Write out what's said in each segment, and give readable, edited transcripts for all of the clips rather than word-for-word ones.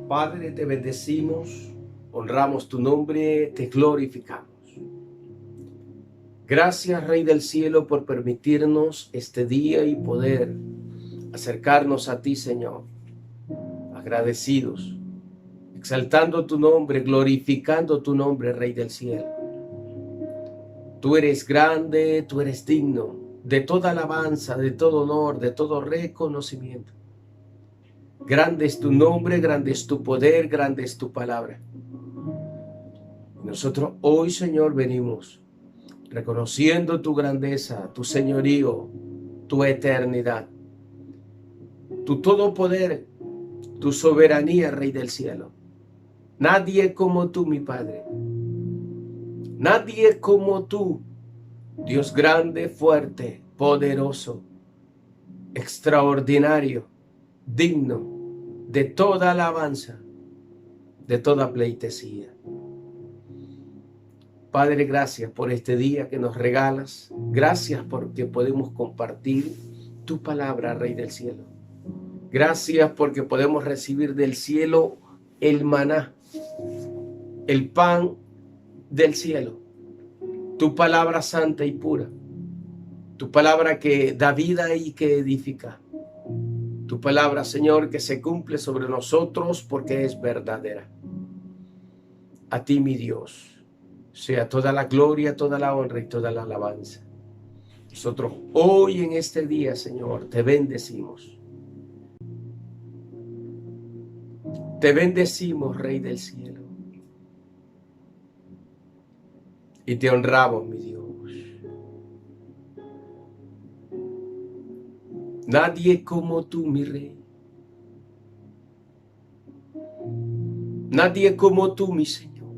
Padre, te bendecimos, honramos tu nombre, te glorificamos. Gracias, Rey del Cielo, por permitirnos este día y poder acercarnos a ti, Señor, agradecidos, exaltando tu nombre, glorificando tu nombre, Rey del Cielo. Tú eres grande, tú eres digno de toda alabanza, de todo honor, de todo reconocimiento. Grande es tu nombre, grande es tu poder, grande es tu palabra. Nosotros hoy, Señor, venimos reconociendo tu grandeza, tu señorío, tu eternidad, tu todo poder, tu soberanía, Rey del Cielo. Nadie como tú, mi Padre. Nadie como tú, Dios grande, fuerte, poderoso, extraordinario, digno de toda alabanza, de toda pleitesía. Padre, gracias por este día que nos regalas. Gracias porque podemos compartir tu palabra, Rey del Cielo. Gracias porque podemos recibir del cielo el maná, el pan del cielo. Tu palabra santa y pura. Tu palabra que da vida y que edifica. Tu palabra, Señor, que se cumple sobre nosotros porque es verdadera. A ti, mi Dios, sea toda la gloria, toda la honra y toda la alabanza. Nosotros hoy en este día, Señor, te bendecimos. Te bendecimos, Rey del Cielo. Y te honramos, mi Dios. Nadie como tú, mi Rey. Nadie como tú, mi Señor.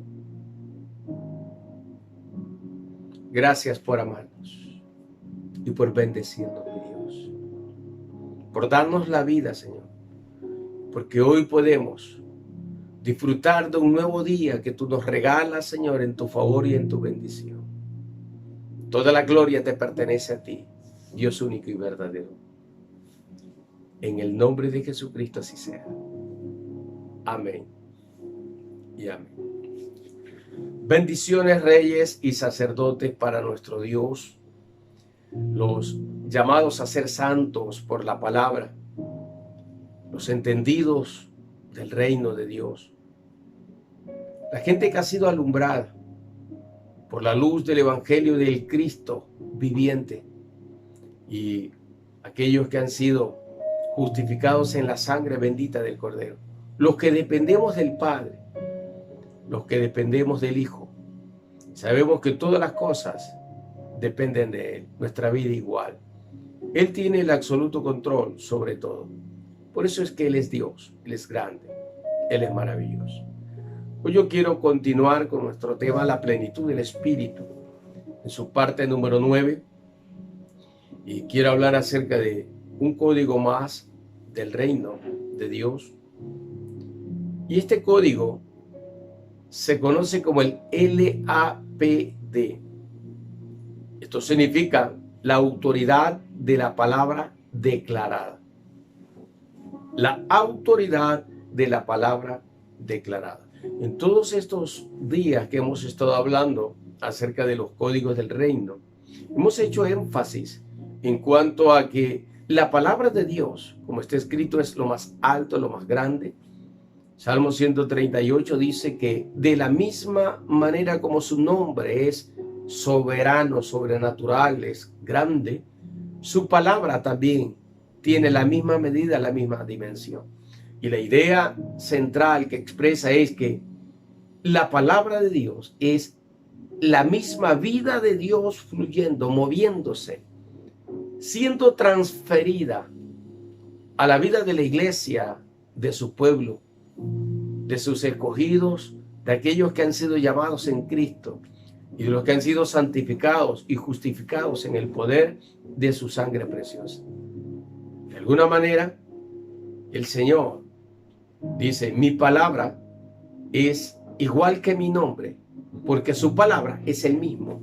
Gracias por amarnos y por bendecirnos, mi Dios. Por darnos la vida, Señor. Porque hoy podemos disfrutar de un nuevo día que tú nos regalas, Señor, en tu favor y en tu bendición. Toda la gloria te pertenece a ti, Dios único y verdadero. En el nombre de Jesucristo así sea. Amén y amén. Bendiciones, reyes y sacerdotes para nuestro Dios, los llamados a ser santos por la palabra, los entendidos del reino de Dios, la gente que ha sido alumbrada por la luz del Evangelio del Cristo viviente y aquellos que han sido justificados en la sangre bendita del Cordero, los que dependemos del Padre, los que dependemos del Hijo. Sabemos que todas las cosas dependen de Él, nuestra vida igual. Él tiene el absoluto control sobre todo. Por eso es que Él es Dios, Él es grande, Él es maravilloso. Hoy yo quiero continuar con nuestro tema, la plenitud del Espíritu, en su parte número 9. Y quiero hablar acerca de un código más del reino de Dios. Y este código se conoce como el LAPD. Esto significa la autoridad de la palabra declarada. La autoridad de la palabra declarada. En todos estos días que hemos estado hablando acerca de los códigos del reino, hemos hecho énfasis en cuanto a que la palabra de Dios, como está escrito, es lo más alto, lo más grande. Salmo 138 dice que de la misma manera como su nombre es soberano, sobrenatural, es grande, su palabra también tiene la misma medida, la misma dimensión. Y la idea central que expresa es que la palabra de Dios es la misma vida de Dios fluyendo, moviéndose, siendo transferida a la vida de la iglesia, de su pueblo, de sus escogidos, de aquellos que han sido llamados en Cristo y de los que han sido santificados y justificados en el poder de su sangre preciosa. De alguna manera, el Señor dice, mi palabra es igual que mi nombre, porque su palabra es el mismo.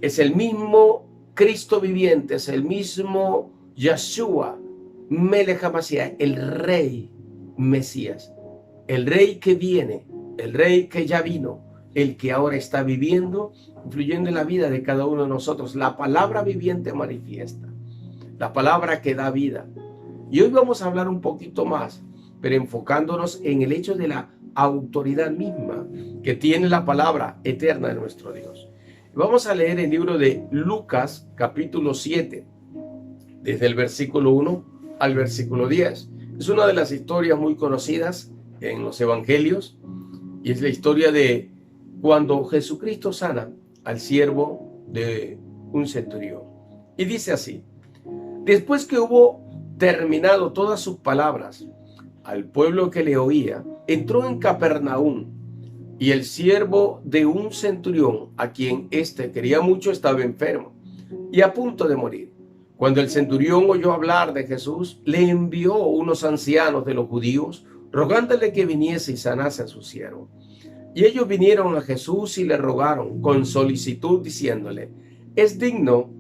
Es el mismo Cristo viviente, es el mismo Yeshua, Melech HaMashiach, el Rey Mesías. el rey que viene, el rey que ya vino, el que ahora está viviendo, influyendo en la vida de cada uno de nosotros. La palabra viviente manifiesta, la palabra que da vida. Y hoy vamos a hablar un poquito más, pero enfocándonos en el hecho de la autoridad misma que tiene la palabra eterna de nuestro Dios. Vamos a leer el libro de Lucas, capítulo 7, desde el versículo 1 al versículo 10. Es una de las historias muy conocidas en los evangelios y es la historia de cuando Jesucristo sana al siervo de un centurión. Y dice así: después que hubo terminado todas sus palabras al pueblo que le oía, entró en Capernaum, y el siervo de un centurión, a quien éste quería mucho, estaba enfermo y a punto de morir. Cuando el centurión oyó hablar de Jesús, le envió unos ancianos de los judíos, rogándole que viniese y sanase a su siervo. Y ellos vinieron a Jesús y le rogaron con solicitud, diciéndole: es digno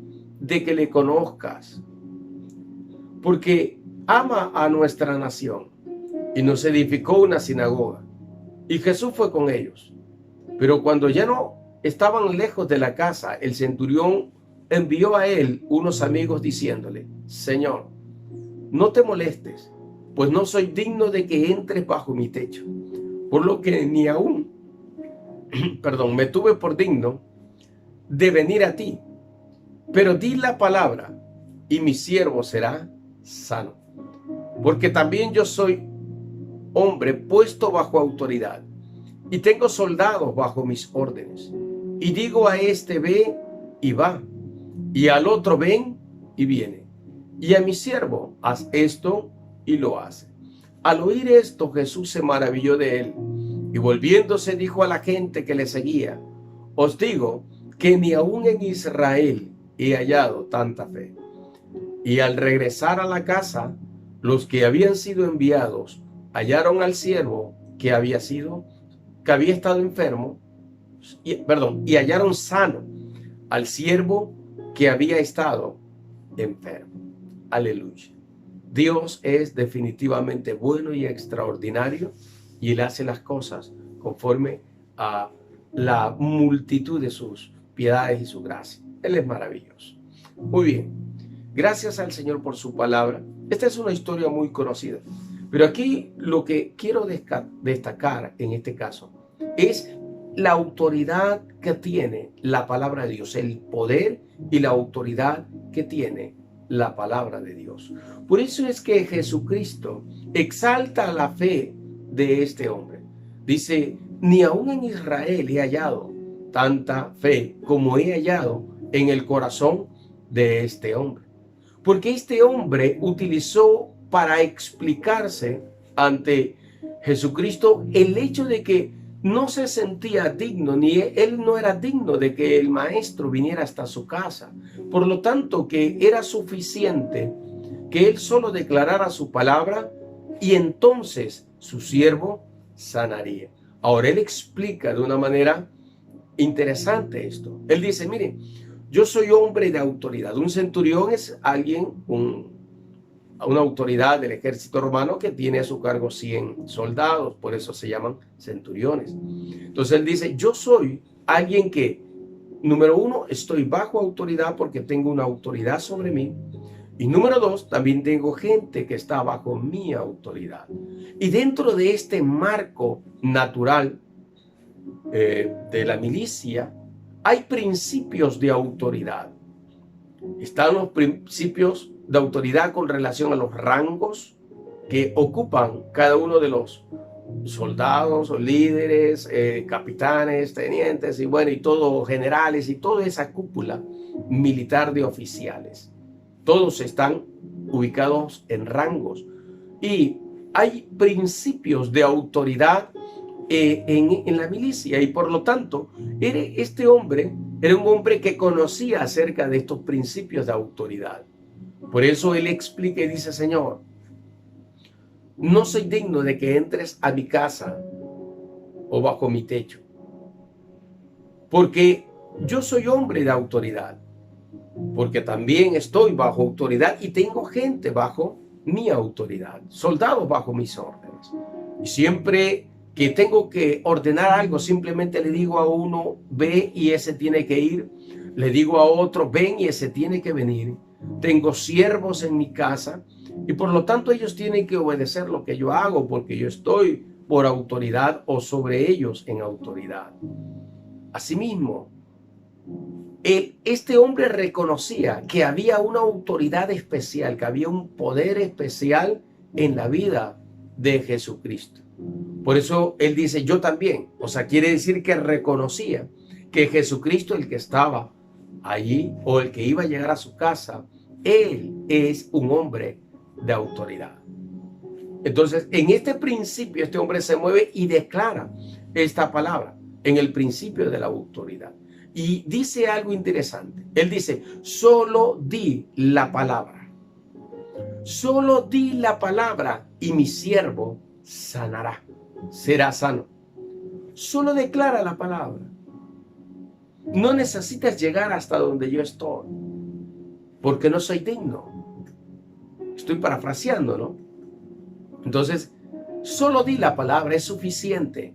de que le conozcas, porque ama a nuestra nación, y nos edificó una sinagoga. Y Jesús fue con ellos. Pero cuando ya no estaban lejos de la casa, el centurión envió a él unos amigos diciéndole: Señor, no te molestes, pues no soy digno de que entres bajo mi techo, por lo que ni aún, me tuve por digno de venir a ti. Pero di la palabra y mi siervo será sano. Porque también yo soy hombre puesto bajo autoridad, y tengo soldados bajo mis órdenes. Y digo a este: ve, y va, y al otro: ven, y viene. Y a mi siervo: haz esto, y lo hace. Al oír esto, Jesús se maravilló de él, y volviéndose dijo a la gente que le seguía: os digo que ni aún en Israel he hallado tanta fe. Y al regresar a la casa, los que habían sido enviados hallaron al siervo que había estado enfermo, y hallaron sano al siervo que había estado enfermo. Aleluya. Dios es definitivamente bueno y extraordinario, y Él hace las cosas conforme a la multitud de sus piedades y su gracia. Él es maravilloso. Muy bien. Gracias al Señor por su palabra. Esta es una historia muy conocida, pero aquí lo que quiero destacar en este caso es la autoridad que tiene la palabra de Dios, el poder y la autoridad que tiene la palabra de Dios. Por eso es que Jesucristo exalta la fe de este hombre. Dice: ni aún en Israel he hallado tanta fe como he hallado en el corazón de este hombre. Porque este hombre utilizó para explicarse ante Jesucristo el hecho de que no se sentía digno, ni él no era digno de que el maestro viniera hasta su casa. Por lo tanto, que era suficiente que él solo declarara su palabra y entonces su siervo sanaría. Ahora él explica de una manera interesante esto. Él dice: mire, yo soy hombre de autoridad. Un centurión es alguien, una autoridad del ejército romano que tiene a su cargo 100 soldados, por eso se llaman centuriones. Entonces él dice: yo soy alguien que, número uno, estoy bajo autoridad porque tengo una autoridad sobre mí. Y número dos, también tengo gente que está bajo mi autoridad. Y dentro de este marco natural de la milicia, hay principios de autoridad. Están los principios de autoridad con relación a los rangos que ocupan cada uno de los soldados o líderes, capitanes, tenientes y bueno, y todos generales y toda esa cúpula militar de oficiales. Todos están ubicados en rangos y hay principios de autoridad en la milicia, y por lo tanto este hombre era un hombre que conocía acerca de estos principios de autoridad. Por eso él explica y dice: Señor, no soy digno de que entres a mi casa o bajo mi techo, porque yo soy hombre de autoridad, porque también estoy bajo autoridad y tengo gente bajo mi autoridad, soldados bajo mis órdenes. Y siempre que tengo que ordenar algo, simplemente le digo a uno, ve y ese tiene que ir. Le digo a otro, ven y ese tiene que venir. Tengo siervos en mi casa y por lo tanto ellos tienen que obedecer lo que yo hago porque yo estoy por autoridad o sobre ellos en autoridad. Asimismo, este hombre reconocía que había una autoridad especial, que había un poder especial en la vida de Jesucristo. Por eso él dice, yo también. O sea, quiere decir que reconocía que Jesucristo, el que estaba allí o el que iba a llegar a su casa, él es un hombre de autoridad. Entonces, en este principio, este hombre se mueve y declara esta palabra en el principio de la autoridad. Y dice algo interesante. Él dice, solo di la palabra. Solo di la palabra y mi siervo sanará, será sano. Solo declara la palabra. No necesitas llegar hasta donde yo estoy, porque no soy digno. Estoy parafraseando, ¿no? Entonces, solo di la palabra, es suficiente.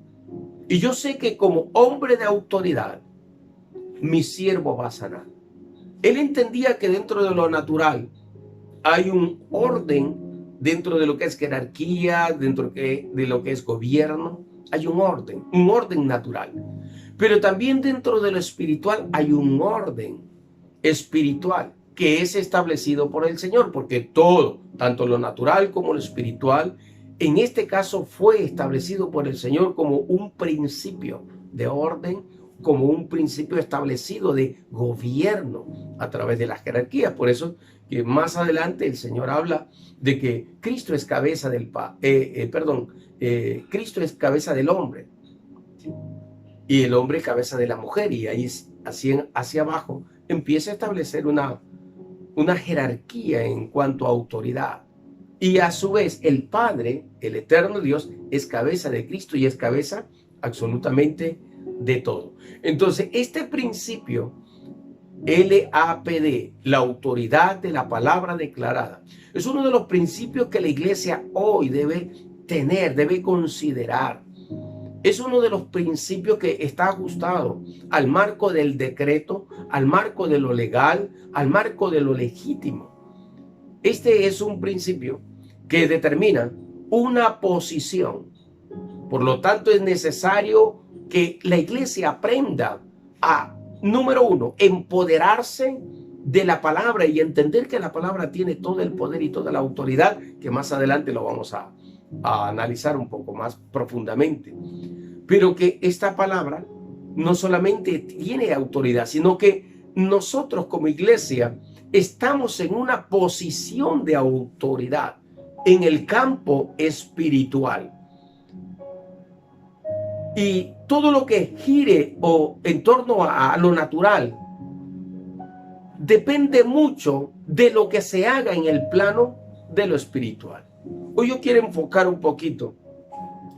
Y yo sé que como hombre de autoridad, mi siervo va a sanar. Él entendía que dentro de lo natural hay un orden, dentro de lo que es jerarquía, dentro de lo que es gobierno, hay un orden natural. Pero también dentro de lo espiritual hay un orden espiritual que es establecido por el Señor, porque todo, tanto lo natural como lo espiritual, en este caso fue establecido por el Señor como un principio de orden, como un principio establecido de gobierno a través de las jerarquías. Por eso que más adelante el Señor habla de que Cristo es cabeza Cristo es cabeza del hombre y el hombre cabeza de la mujer, y ahí así hacia abajo empieza a establecer una jerarquía en cuanto a autoridad. Y a su vez el Padre, el eterno Dios, es cabeza de Cristo y es cabeza absolutamente de todo. Entonces, este principio LAPD, la autoridad de la palabra declarada, es uno de los principios que la iglesia hoy debe tener, debe considerar. Es uno de los principios que está ajustado al marco del decreto, al marco de lo legal, al marco de lo legítimo. Este es un principio que determina una posición. Por lo tanto, es necesario que la iglesia aprenda a, número uno, empoderarse de la palabra y entender que la palabra tiene todo el poder y toda la autoridad, que más adelante lo vamos a analizar un poco más profundamente. Pero que esta palabra no solamente tiene autoridad, sino que nosotros como iglesia estamos en una posición de autoridad en el campo espiritual. Y todo lo que gire o en torno a lo natural depende mucho de lo que se haga en el plano de lo espiritual. Hoy yo quiero enfocar un poquito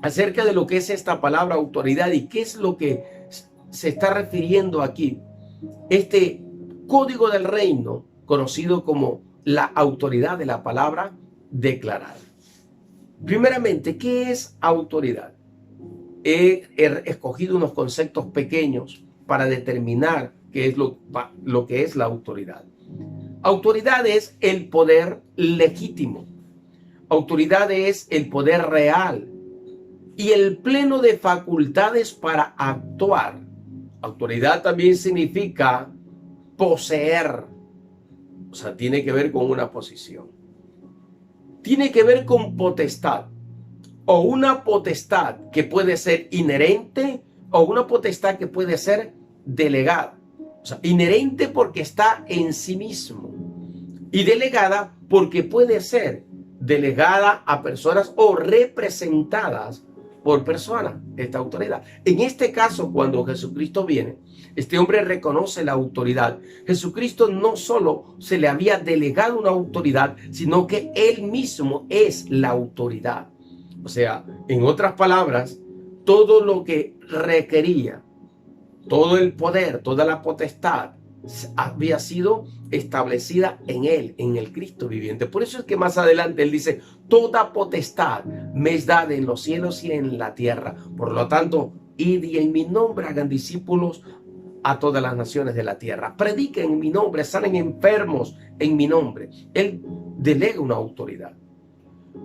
acerca de lo que es esta palabra autoridad y qué es lo que se está refiriendo aquí. Este código del reino, conocido como la autoridad de la palabra declarada. Primeramente, ¿qué es autoridad? He escogido unos conceptos pequeños para determinar qué es lo que es la autoridad. Autoridad es el poder legítimo. Autoridad es el poder real y el pleno de facultades para actuar. Autoridad también significa poseer. O sea, tiene que ver con una posición. Tiene que ver con potestad. O una potestad que puede ser inherente o una potestad que puede ser delegada. O sea, inherente porque está en sí mismo y delegada porque puede ser delegada a personas o representadas por personas, esta autoridad. En este caso, cuando Jesucristo viene, este hombre reconoce la autoridad. Jesucristo no solo se le había delegado una autoridad, sino que él mismo es la autoridad. O sea, en otras palabras, todo lo que requería, todo el poder, toda la potestad, había sido establecida en él, en el Cristo viviente. Por eso es que más adelante él dice, toda potestad me es dada en los cielos y en la tierra. Por lo tanto, id y en mi nombre hagan discípulos a todas las naciones de la tierra. Prediquen en mi nombre, salen enfermos en mi nombre. Él delega una autoridad.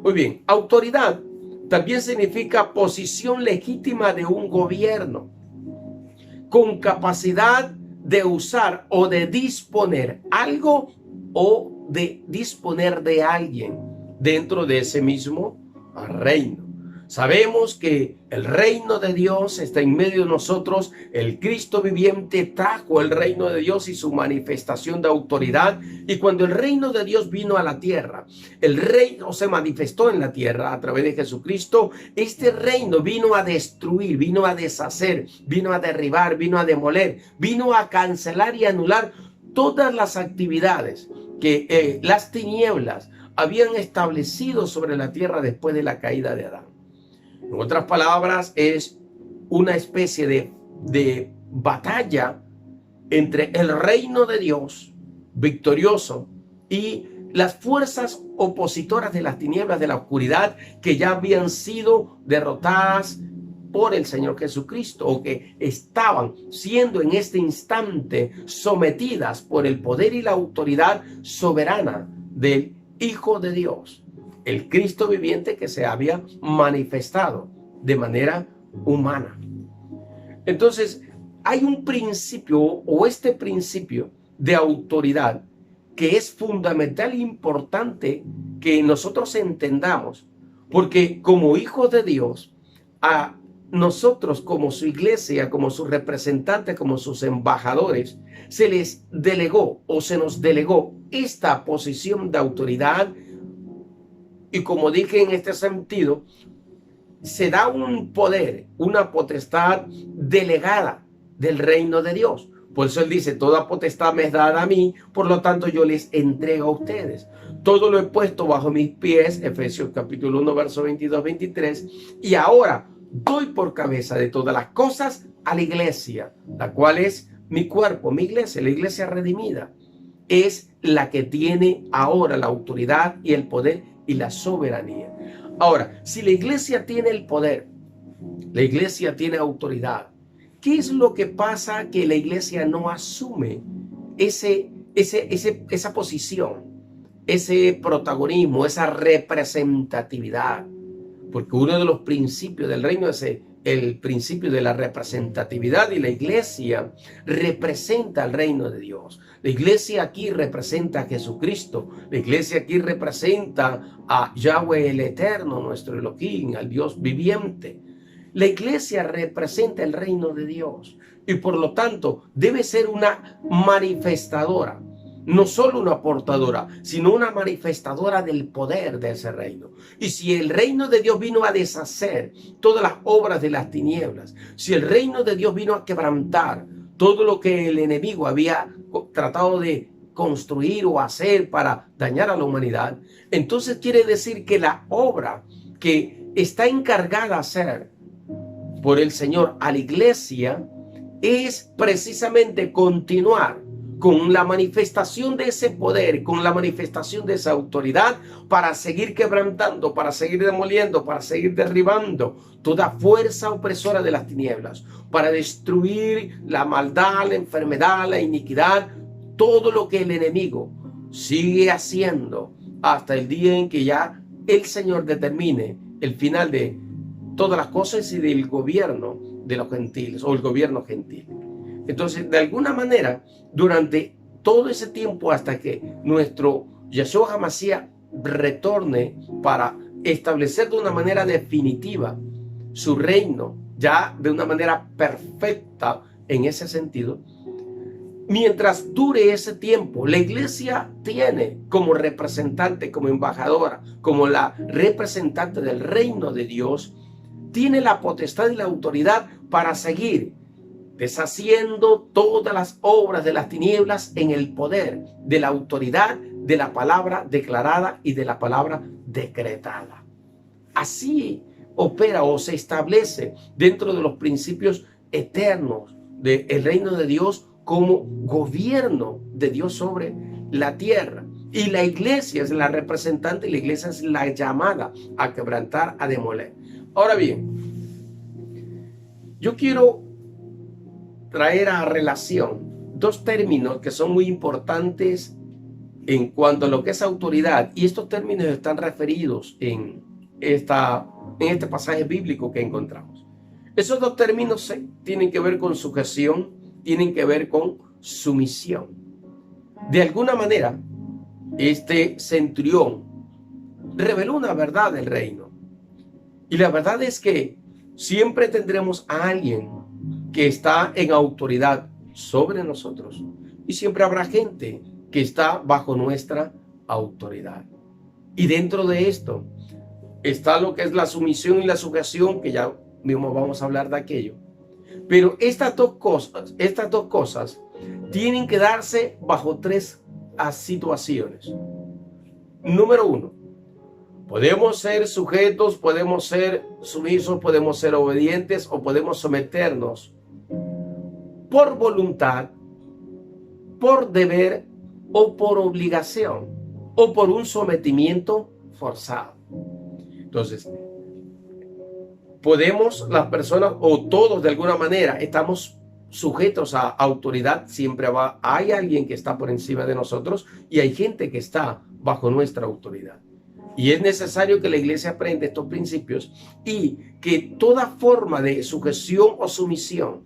Muy bien, autoridad también significa posición legítima de un gobierno, con capacidad de usar o de disponer algo o de disponer de alguien dentro de ese mismo reino. Sabemos que el reino de Dios está en medio de nosotros. El Cristo viviente trajo el reino de Dios y su manifestación de autoridad. Y cuando el reino de Dios vino a la tierra, el reino se manifestó en la tierra a través de Jesucristo. Este reino vino a destruir, vino a deshacer, vino a derribar, vino a demoler, vino a cancelar y anular todas las actividades que las tinieblas habían establecido sobre la tierra después de la caída de Adán. En otras palabras, es una especie de batalla entre el reino de Dios victorioso y las fuerzas opositoras de las tinieblas, de la oscuridad, que ya habían sido derrotadas por el Señor Jesucristo, o que estaban siendo en este instante sometidas por el poder y la autoridad soberana del Hijo de Dios, el Cristo viviente que se había manifestado de manera humana. Entonces, hay un principio, o este principio de autoridad, que es fundamental e importante que nosotros entendamos, porque como hijos de Dios, a nosotros como su iglesia, como sus representantes, como sus embajadores, se les delegó o se nos delegó esta posición de autoridad. Y como dije, en este sentido, se da un poder, una potestad delegada del reino de Dios. Por eso él dice, toda potestad me es dada a mí, por lo tanto yo les entrego a ustedes. Todo lo he puesto bajo mis pies, Efesios capítulo 1, verso 22-23, y ahora doy por cabeza de todas las cosas a la iglesia, la cual es mi cuerpo, mi iglesia, la iglesia redimida. Es la que tiene ahora la autoridad y el poder y la soberanía. Ahora, si la iglesia tiene el poder, la iglesia tiene autoridad, ¿qué es lo que pasa que la iglesia no asume esa posición, ese protagonismo, esa representatividad? Porque uno de los principios del reino es el principio de la representatividad, y la iglesia representa al reino de Dios. La iglesia aquí representa a Jesucristo. La iglesia aquí representa a Yahweh el Eterno, nuestro Elohim, al Dios viviente. La iglesia representa el reino de Dios y por lo tanto debe ser una manifestadora. No solo una portadora, sino una manifestadora del poder de ese reino. Y si el reino de Dios vino a deshacer todas las obras de las tinieblas, si el reino de Dios vino a quebrantar todo lo que el enemigo había tratado de construir o hacer para dañar a la humanidad, entonces quiere decir que la obra que está encargada a hacer por el Señor a la iglesia es precisamente continuar con la manifestación de ese poder, con la manifestación de esa autoridad, para seguir quebrantando, para seguir demoliendo, para seguir derribando toda fuerza opresora de las tinieblas, para destruir la maldad, la enfermedad, la iniquidad, todo lo que el enemigo sigue haciendo hasta el día en que ya el Señor determine el final de todas las cosas y del gobierno de los gentiles, o el gobierno gentil. Entonces, de alguna manera, durante todo ese tiempo hasta que nuestro Yeshua HaMashiach retorne para establecer de una manera definitiva su reino, ya de una manera perfecta en ese sentido, mientras dure ese tiempo, la iglesia tiene como representante, como embajadora, como la representante del reino de Dios, tiene la potestad y la autoridad para seguir deshaciendo todas las obras de las tinieblas en el poder de la autoridad de la palabra declarada y de la palabra decretada. Así opera o se establece dentro de los principios eternos del reino de Dios como gobierno de Dios sobre la tierra. Y la iglesia es la representante, y la iglesia es la llamada a quebrantar, a demoler. Ahora bien, yo quiero traer a relación dos términos que son muy importantes en cuanto a lo que es autoridad, y estos términos están referidos en este pasaje bíblico que encontramos. Esos dos términos tienen que ver con sujeción, tienen que ver con sumisión. De alguna manera, este centurión reveló una verdad del reino, y la verdad es que siempre tendremos a alguien que está en autoridad sobre nosotros, y siempre habrá gente que está bajo nuestra autoridad. Y dentro de esto está lo que es la sumisión y la sujeción, que ya mismo vamos a hablar de aquello. Pero estas dos cosas tienen que darse bajo tres situaciones. Número uno, podemos ser sujetos, podemos ser sumisos, podemos ser obedientes o podemos someternos por voluntad, por deber o por obligación o por un sometimiento forzado. Entonces, podemos las personas o todos de alguna manera estamos sujetos a autoridad. Siempre hay alguien que está por encima de nosotros y hay gente que está bajo nuestra autoridad. Y es necesario que la iglesia aprenda estos principios y que toda forma de sujeción o sumisión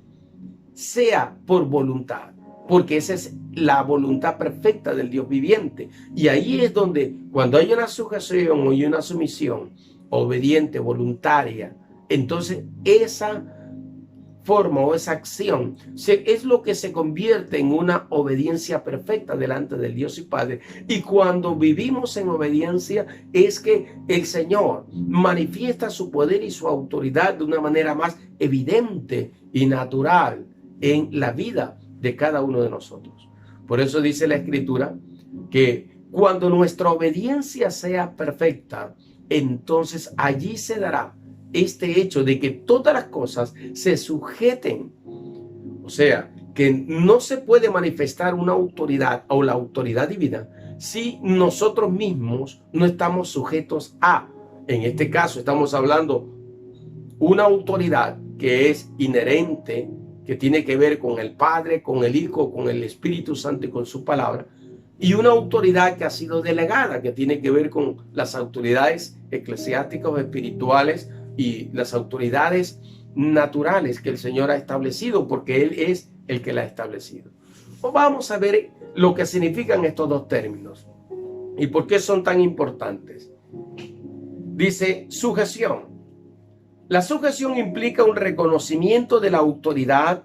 sea por voluntad, porque esa es la voluntad perfecta del Dios viviente. Y ahí es donde, cuando hay una sujeción o hay una sumisión obediente, voluntaria, entonces esa forma o esa acción es lo que se convierte en una obediencia perfecta delante del Dios y Padre. Y cuando vivimos en obediencia es que el Señor manifiesta su poder y su autoridad de una manera más evidente y natural en la vida de cada uno de nosotros. Por eso dice la Escritura que cuando nuestra obediencia sea perfecta, entonces allí se dará este hecho de que todas las cosas se sujeten. O sea, que no se puede manifestar una autoridad o la autoridad divina si nosotros mismos no estamos sujetos a. En este caso estamos hablando una autoridad que es inherente, que tiene que ver con el Padre, con el Hijo, con el Espíritu Santo y con su palabra, y una autoridad que ha sido delegada, que tiene que ver con las autoridades eclesiásticas o espirituales y las autoridades naturales que el Señor ha establecido, porque Él es el que la ha establecido. Vamos a ver lo que significan estos dos términos y por qué son tan importantes. Dice sujeción. La sujeción implica un reconocimiento de la autoridad,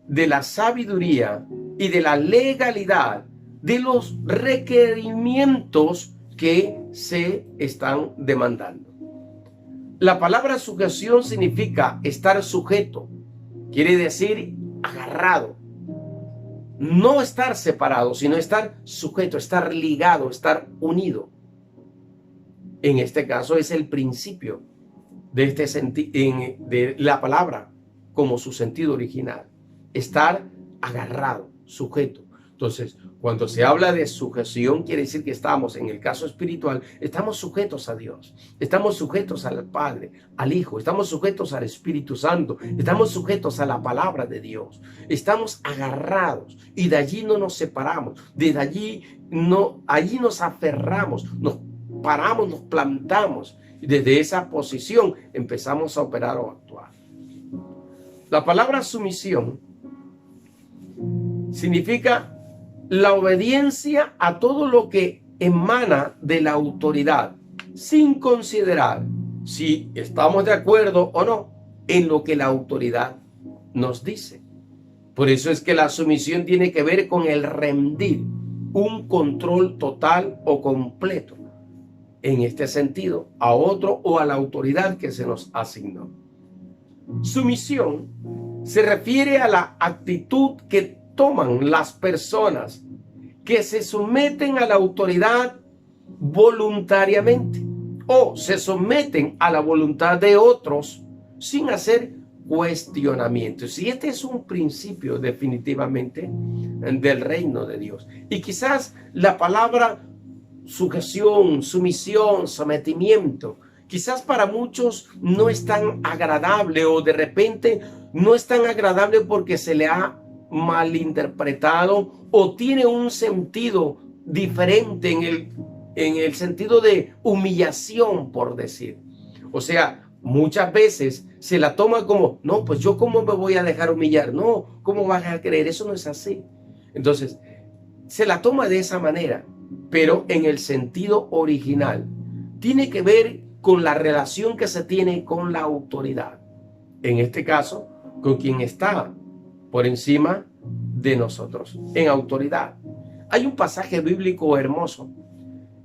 de la sabiduría y de la legalidad de los requerimientos que se están demandando. La palabra sujeción significa estar sujeto, quiere decir agarrado, no estar separado, sino estar sujeto, estar ligado, estar unido. En este caso es el principio de de la palabra como su sentido original, estar agarrado, sujeto. Entonces, cuando se habla de sujeción, quiere decir que estamos, en el caso espiritual, estamos sujetos a Dios, estamos sujetos al Padre, al Hijo, estamos sujetos al Espíritu Santo, estamos sujetos a la palabra de Dios, estamos agarrados y de allí no nos separamos, desde allí nos aferramos, nos paramos, nos plantamos y desde esa posición empezamos a operar o actuar. La palabra sumisión significa la obediencia a todo lo que emana de la autoridad, sin considerar si estamos de acuerdo o no en lo que la autoridad nos dice. Por eso es que la sumisión tiene que ver con el rendir, un control total o completo, en este sentido, a otro o a la autoridad que se nos asignó. Sumisión se refiere a la actitud que toman las personas que se someten a la autoridad voluntariamente o se someten a la voluntad de otros sin hacer cuestionamientos. Y este es un principio definitivamente del reino de Dios. Y quizás la palabra sujeción, sumisión, sometimiento, quizás para muchos no es tan agradable, o de repente no es tan agradable porque se le ha malinterpretado o tiene un sentido diferente en el sentido de humillación, por decir. O sea, muchas veces se la toma como, no, pues yo cómo me voy a dejar humillar, no, ¿cómo vas a creer? Eso no es así. Entonces, se la toma de esa manera, pero en el sentido original tiene que ver con la relación que se tiene con la autoridad. En este caso, con quien está por encima de nosotros, en autoridad. Hay un pasaje bíblico hermoso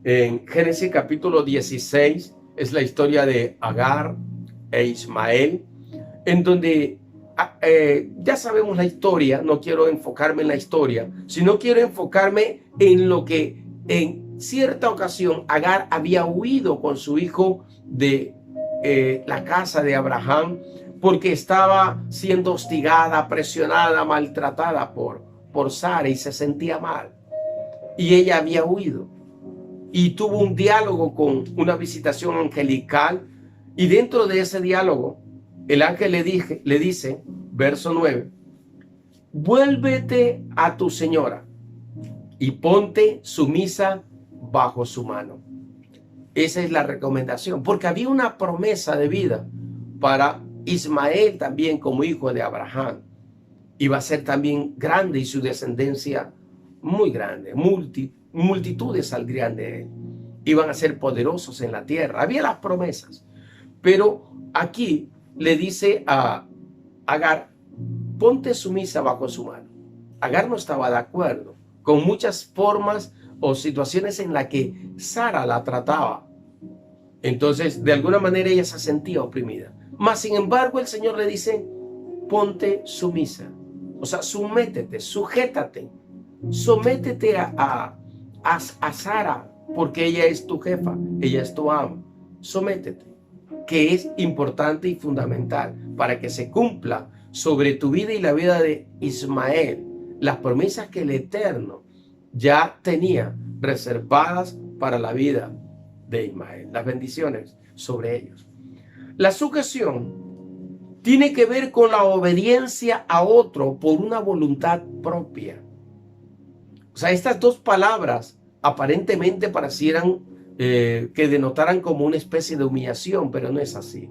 en Génesis capítulo 16, es la historia de Agar e Ismael, en donde ya sabemos la historia. No quiero enfocarme en la historia, sino quiero enfocarme en lo que en cierta ocasión Agar había huido con su hijo de la casa de Abraham, porque estaba siendo hostigada, presionada, maltratada por Sara, y se sentía mal. Y ella había huido. Y tuvo un diálogo con una visitación angelical. Y dentro de ese diálogo, el ángel le dice, verso 9, vuélvete a tu señora y ponte sumisa bajo su mano. Esa es la recomendación, porque había una promesa de vida para Ismael también como hijo de Abraham. Iba a ser también grande y su descendencia muy grande. Multitudes saldrían de él. Iban a ser poderosos en la tierra. Había las promesas. Pero aquí le dice a Agar, ponte sumisa bajo su mano. Agar no estaba de acuerdo con muchas formas o situaciones en las que Sara la trataba. Entonces, de alguna manera ella se sentía oprimida. Mas, sin embargo, el Señor le dice, ponte sumisa. O sea, sométete, sujétate, sométete a Sara, porque ella es tu jefa, ella es tu amo. Sométete, que es importante y fundamental para que se cumpla sobre tu vida y la vida de Ismael las promesas que el Eterno ya tenía reservadas para la vida de Ismael, las bendiciones sobre ellos. La sujeción tiene que ver con la obediencia a otro por una voluntad propia. O sea, estas dos palabras aparentemente parecieran que denotaran como una especie de humillación, pero no es así.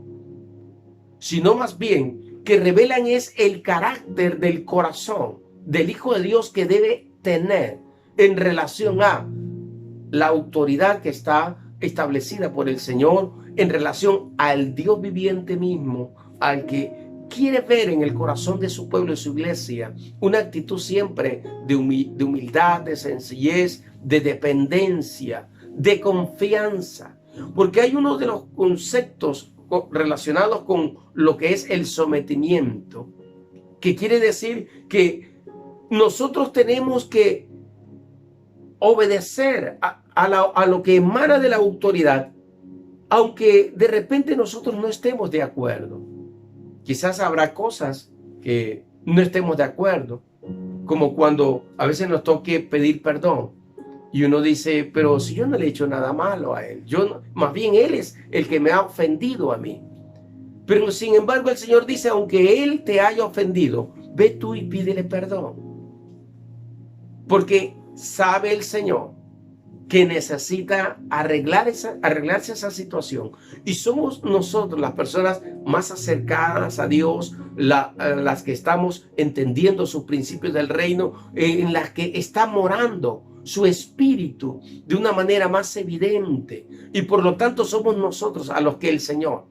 Sino más bien que revelan es el carácter del corazón del Hijo de Dios que debe tener en relación a la autoridad que está establecida por el Señor, en relación al Dios viviente mismo, al que quiere ver en el corazón de su pueblo y su iglesia una actitud siempre de humildad, de sencillez, de dependencia, de confianza. Porque hay uno de los conceptos relacionados con lo que es el sometimiento, que quiere decir que nosotros tenemos que obedecer a lo que emana de la autoridad, aunque de repente nosotros no estemos de acuerdo. Quizás habrá cosas que no estemos de acuerdo, como cuando a veces nos toque pedir perdón y uno dice, pero si yo no le he hecho nada malo a él, más bien él es el que me ha ofendido a mí. Pero sin embargo el Señor dice, aunque él te haya ofendido, ve tú y pídele perdón. Porque sabe el Señor que necesita arreglarse esa situación. Y somos nosotros las personas más acercadas a Dios, las que estamos entendiendo sus principios del reino, en las que está morando su espíritu de una manera más evidente. Y por lo tanto somos nosotros a los que el Señor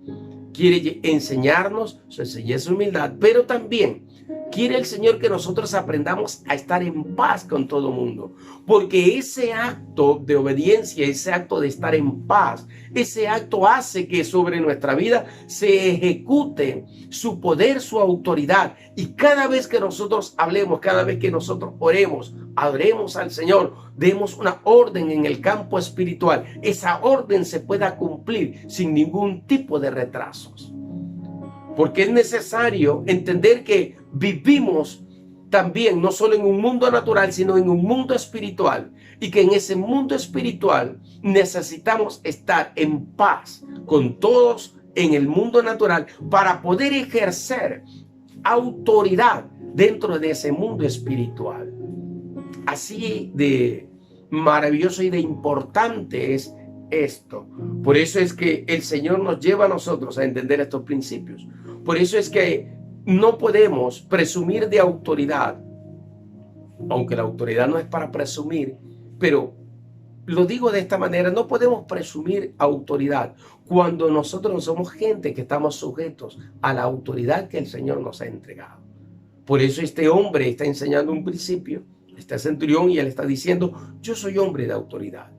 quiere enseñarnos sencillez y humildad, pero también quiere el Señor que nosotros aprendamos a estar en paz con todo el mundo, porque ese acto de obediencia, ese acto de estar en paz, ese acto hace que sobre nuestra vida se ejecute su poder, su autoridad. Y cada vez que nosotros hablemos, cada vez que nosotros oremos, adoremos al Señor, demos una orden en el campo espiritual, esa orden se pueda cumplir sin ningún tipo de retrasos. Porque es necesario entender que vivimos también no solo en un mundo natural, sino en un mundo espiritual. Y que en ese mundo espiritual necesitamos estar en paz con todos en el mundo natural para poder ejercer autoridad dentro de ese mundo espiritual. Así de maravilloso y de importante es esto. Por eso es que el Señor nos lleva a nosotros a entender estos principios. Por eso es que no podemos presumir de autoridad, aunque la autoridad no es para presumir, pero lo digo de esta manera, no podemos presumir autoridad cuando nosotros no somos gente que estamos sujetos a la autoridad que el Señor nos ha entregado. Por eso este hombre está enseñando un principio, este centurión, y él está diciendo, yo soy hombre de autoridad,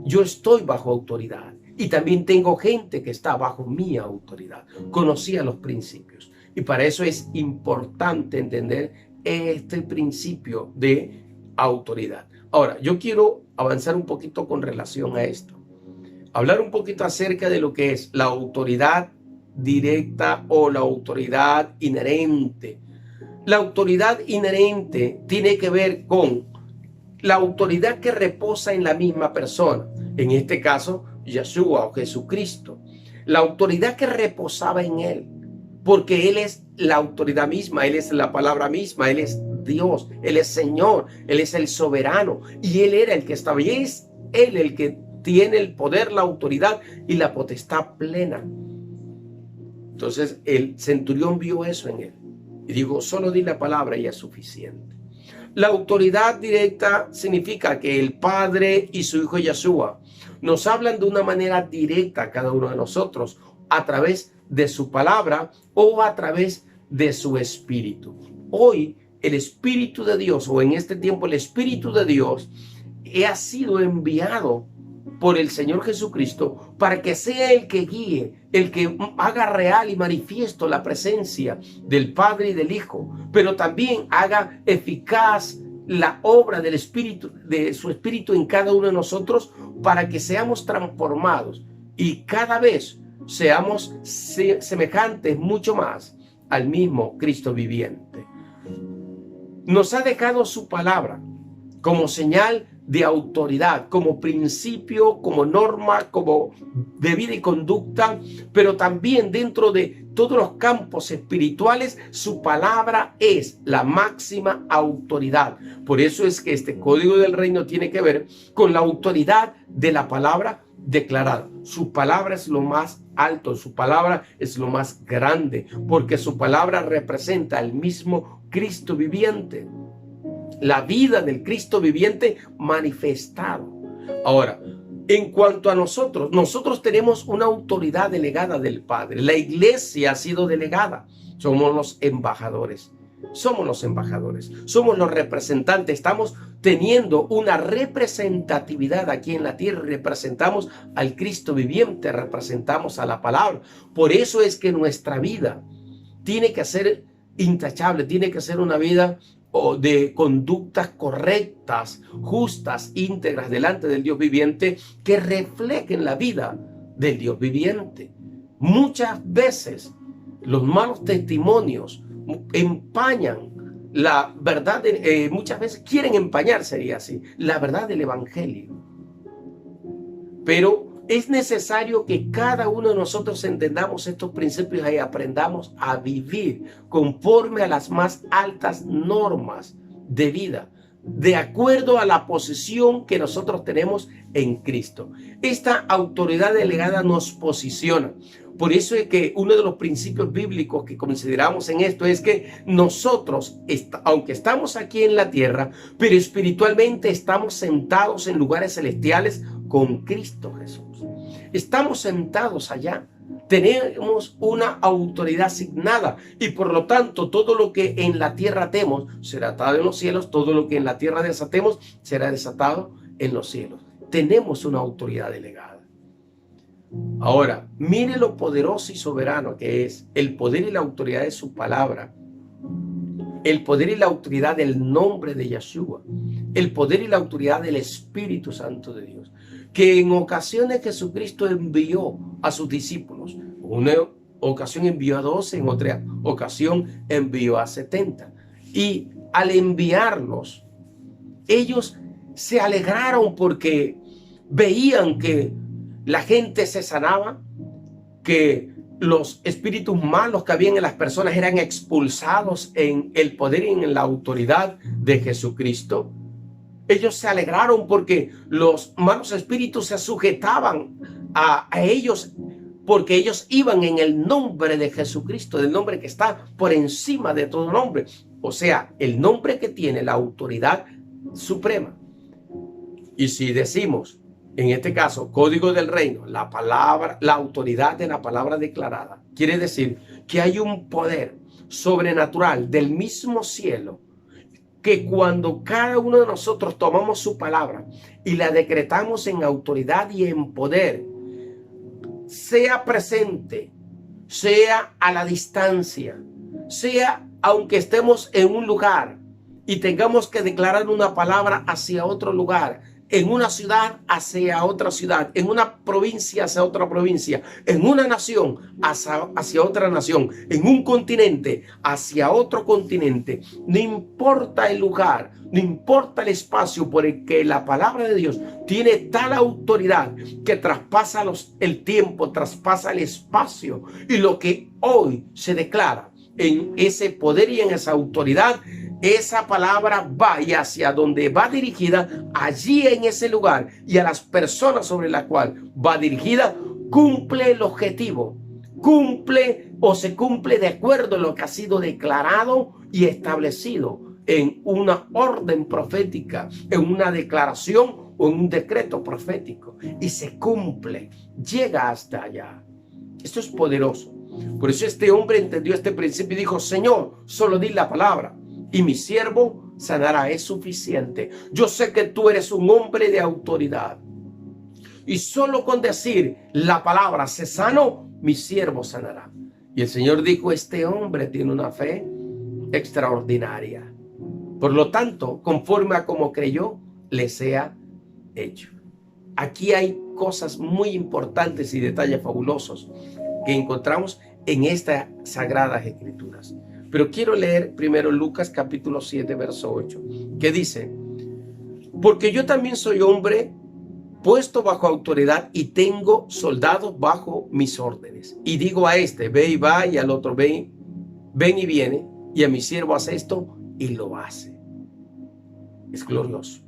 yo estoy bajo autoridad y también tengo gente que está bajo mi autoridad. Conocía los principios y para eso es importante entender este principio de autoridad. Ahora, yo quiero avanzar un poquito con relación a esto. Hablar un poquito acerca de lo que es la autoridad directa o la autoridad inherente. La autoridad inherente tiene que ver con la autoridad que reposa en la misma persona. En este caso, Yeshua o Jesucristo. La autoridad que reposaba en él. Porque él es la autoridad misma, él es la palabra misma, él es Dios, él es Señor, él es el soberano y él era el que estaba y es él el que tiene el poder, la autoridad y la potestad plena. Entonces el centurión vio eso en él y dijo, solo di la palabra y es suficiente. La autoridad directa significa que el Padre y su Hijo Yeshua nos hablan de una manera directa a cada uno de nosotros a través de su palabra o a través de su espíritu. Hoy el Espíritu de Dios, o en este tiempo el Espíritu de Dios, ha sido enviado por el Señor Jesucristo para que sea el que guíe, el que haga real y manifiesto la presencia del Padre y del Hijo, pero también haga eficaz la obra del Espíritu, de su Espíritu en cada uno de nosotros, para que seamos transformados y cada vez seamos semejantes mucho más al mismo Cristo viviente. Nos ha dejado su palabra como señal de autoridad, como principio, como norma, como de vida y conducta, pero también dentro de todos los campos espirituales, su palabra es la máxima autoridad. Por eso es que este código del reino tiene que ver con la autoridad de la palabra declarada. Su palabra es lo más alto, su palabra es lo más grande, porque su palabra representa al mismo Cristo viviente, la vida del Cristo viviente manifestado. Ahora, en cuanto a nosotros tenemos una autoridad delegada del Padre. La iglesia ha sido delegada. Somos los embajadores. Somos los embajadores. Somos los representantes. Estamos teniendo una representatividad aquí en la tierra. Representamos al Cristo viviente. Representamos a la palabra. Por eso es que nuestra vida tiene que ser intachable. Tiene que ser una vida de conductas correctas, justas, íntegras delante del Dios viviente, que reflejen la vida del Dios viviente. Muchas veces los malos testimonios empañan la verdad, muchas veces quieren empañar, sería así, la verdad del evangelio. Pero es necesario que cada uno de nosotros entendamos estos principios y aprendamos a vivir conforme a las más altas normas de vida, de acuerdo a la posición que nosotros tenemos en Cristo. Esta autoridad delegada nos posiciona. Por eso es que uno de los principios bíblicos que consideramos en esto es que nosotros, aunque estamos aquí en la tierra, pero espiritualmente estamos sentados en lugares celestiales con Cristo Jesús. Estamos sentados allá. Tenemos una autoridad asignada y por lo tanto todo lo que en la tierra atemos será atado en los cielos, todo lo que en la tierra desatemos será desatado en los cielos. Tenemos una autoridad delegada. Ahora, mire lo poderoso y soberano que es el poder y la autoridad de su palabra, el poder y la autoridad del nombre de Yeshua, el poder y la autoridad del Espíritu Santo de Dios, que en ocasiones Jesucristo envió a sus discípulos. ocasión envió a 12, en otra ocasión envió a 70. Y al enviarlos, ellos se alegraron porque veían que la gente se sanaba, que los espíritus malos que habían en las personas eran expulsados en el poder y en la autoridad de Jesucristo. Ellos se alegraron porque los malos espíritus se sujetaban a ellos, porque ellos iban en el nombre de Jesucristo, del nombre que está por encima de todo nombre. O sea, el nombre que tiene la autoridad suprema. Y si decimos, en este caso, código del reino, la palabra, la autoridad de la palabra declarada, quiere decir que hay un poder sobrenatural del mismo cielo, que cuando cada uno de nosotros tomamos su palabra y la decretamos en autoridad y en poder, sea presente, sea a la distancia, sea aunque estemos en un lugar y tengamos que declarar una palabra hacia otro lugar, en una ciudad hacia otra ciudad, en una provincia hacia otra provincia, en una nación hacia otra nación, en un continente hacia otro continente, no importa el lugar, no importa el espacio, por el que la palabra de Dios tiene tal autoridad que traspasa el tiempo, traspasa el espacio, y lo que hoy se declara en ese poder y en esa autoridad, esa palabra va, y hacia donde va dirigida, allí en ese lugar y a las personas sobre la cual va dirigida, cumple el objetivo, cumple o se cumple de acuerdo a lo que ha sido declarado y establecido en una orden profética, en una declaración o en un decreto profético, y se cumple, llega hasta allá. Esto es poderoso. Por eso este hombre entendió este principio y dijo: Señor, solo di la palabra y mi siervo sanará. Es suficiente. Yo sé que tú eres un hombre de autoridad, y solo con decir la palabra se sanó, mi siervo sanará. Y el Señor dijo: este hombre tiene una fe extraordinaria. Por lo tanto, conforme a como creyó, le sea hecho. Aquí hay cosas muy importantes y detalles fabulosos que encontramos en estas sagradas escrituras. Pero quiero leer primero Lucas capítulo 7, verso 8, que dice: porque yo también soy hombre puesto bajo autoridad y tengo soldados bajo mis órdenes. Y digo a este, ve y va, y al otro, ven y viene, y a mi siervo hace esto, y lo hace. Es glorioso.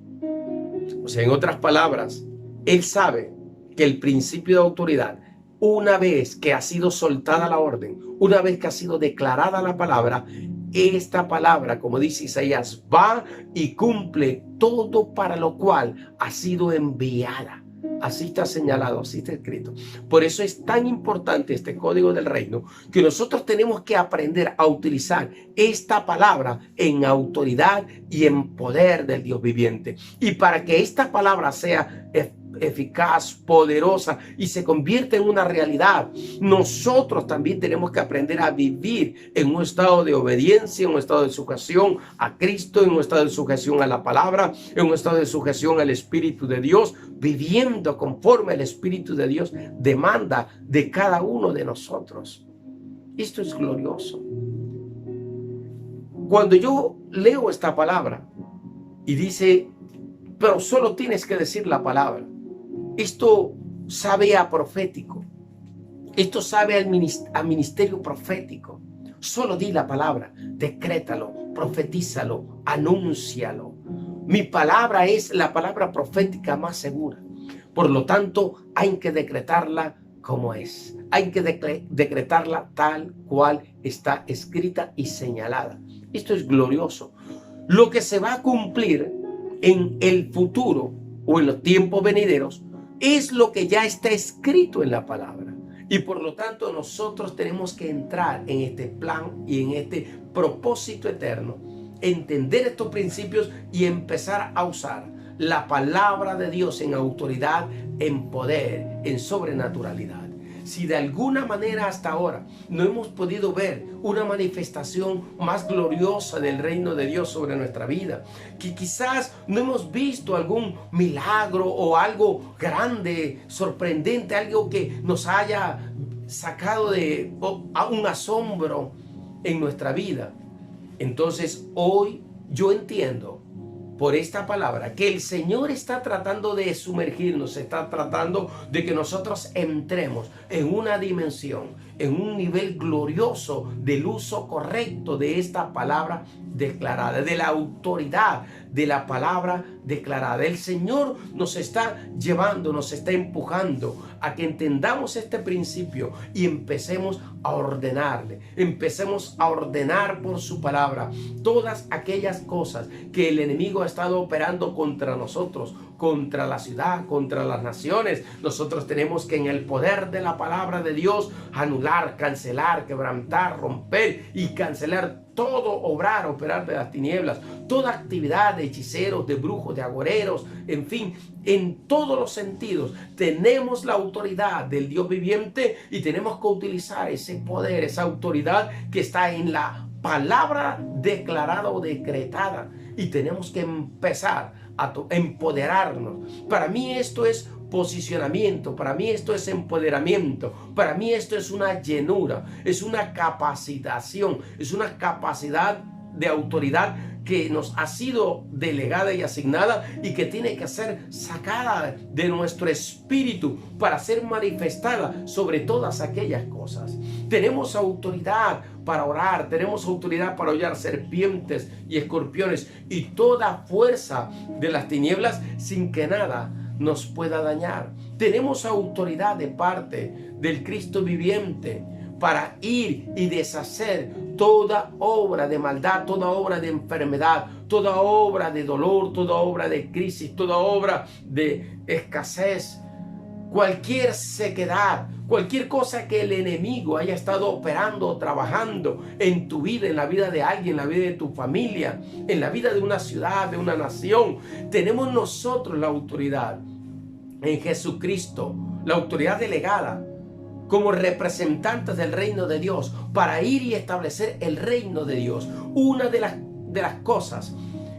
O sea, en otras palabras, él sabe que el principio de autoridad, una vez que ha sido soltada la orden, una vez que ha sido declarada la palabra, esta palabra, como dice Isaías, va y cumple todo para lo cual ha sido enviada. Así está señalado, así está escrito. Por eso es tan importante este código del reino, que nosotros tenemos que aprender a utilizar esta palabra en autoridad y en poder del Dios viviente. Y para que esta palabra sea eficaz, poderosa y se convierte en una realidad, nosotros también tenemos que aprender a vivir en un estado de obediencia, en un estado de sujeción a Cristo, en un estado de sujeción a la palabra, en un estado de sujeción al Espíritu de Dios, viviendo conforme el Espíritu de Dios demanda de cada uno de nosotros. Esto es glorioso. Cuando yo leo esta palabra y dice, pero solo tienes que decir la palabra, esto sabe a profético. Esto sabe a ministerio profético. Solo di la palabra, decrétalo, profetízalo, anúncialo. Mi palabra es la palabra profética más segura. Por lo tanto, hay que decretarla como es. Hay que decretarla tal cual está escrita y señalada. Esto es glorioso. Lo que se va a cumplir en el futuro o en los tiempos venideros es lo que ya está escrito en la palabra. Y por lo tanto nosotros tenemos que entrar en este plan y en este propósito eterno, entender estos principios y empezar a usar la palabra de Dios en autoridad, en poder, en sobrenaturalidad. Si de alguna manera hasta ahora no hemos podido ver una manifestación más gloriosa del reino de Dios sobre nuestra vida, que quizás no hemos visto algún milagro o algo grande, sorprendente, algo que nos haya sacado de a un asombro en nuestra vida. Entonces hoy yo entiendo por esta palabra que el Señor está tratando de sumergirnos, está tratando de que nosotros entremos en una dimensión, en un nivel glorioso del uso correcto de esta palabra declarada, de la autoridad de la palabra declarada. El Señor nos está llevando, nos está empujando a que entendamos este principio y empecemos a ordenarle, empecemos a ordenar por su palabra todas aquellas cosas que el enemigo ha estado operando contra nosotros, contra la ciudad, contra las naciones. Nosotros tenemos que en el poder de la palabra de Dios anular, cancelar, quebrantar, romper y cancelar todo operar de las tinieblas, toda actividad de hechiceros, de brujos, de agoreros, en fin, en todos los sentidos. Tenemos la autoridad del Dios viviente y tenemos que utilizar ese poder, esa autoridad que está en la palabra declarada o decretada, y tenemos que empezar a empoderarnos. Para mí esto es posicionamiento, para mí esto es empoderamiento, para mí esto es una llenura, es una capacitación, es una capacidad de autoridad que nos ha sido delegada y asignada y que tiene que ser sacada de nuestro espíritu para ser manifestada sobre todas aquellas cosas. Tenemos autoridad para orar, tenemos autoridad para hollar serpientes y escorpiones y toda fuerza de las tinieblas sin que nada nos pueda dañar. Tenemos autoridad de parte del Cristo viviente para ir y deshacer toda obra de maldad, toda obra de enfermedad, toda obra de dolor, toda obra de crisis, toda obra de escasez, cualquier sequedad, cualquier cosa que el enemigo haya estado operando o trabajando en tu vida, en la vida de alguien, en la vida de tu familia, en la vida de una ciudad, de una nación. Tenemos nosotros la autoridad en Jesucristo, la autoridad delegada como representantes del reino de Dios para ir y establecer el reino de Dios. Una de las cosas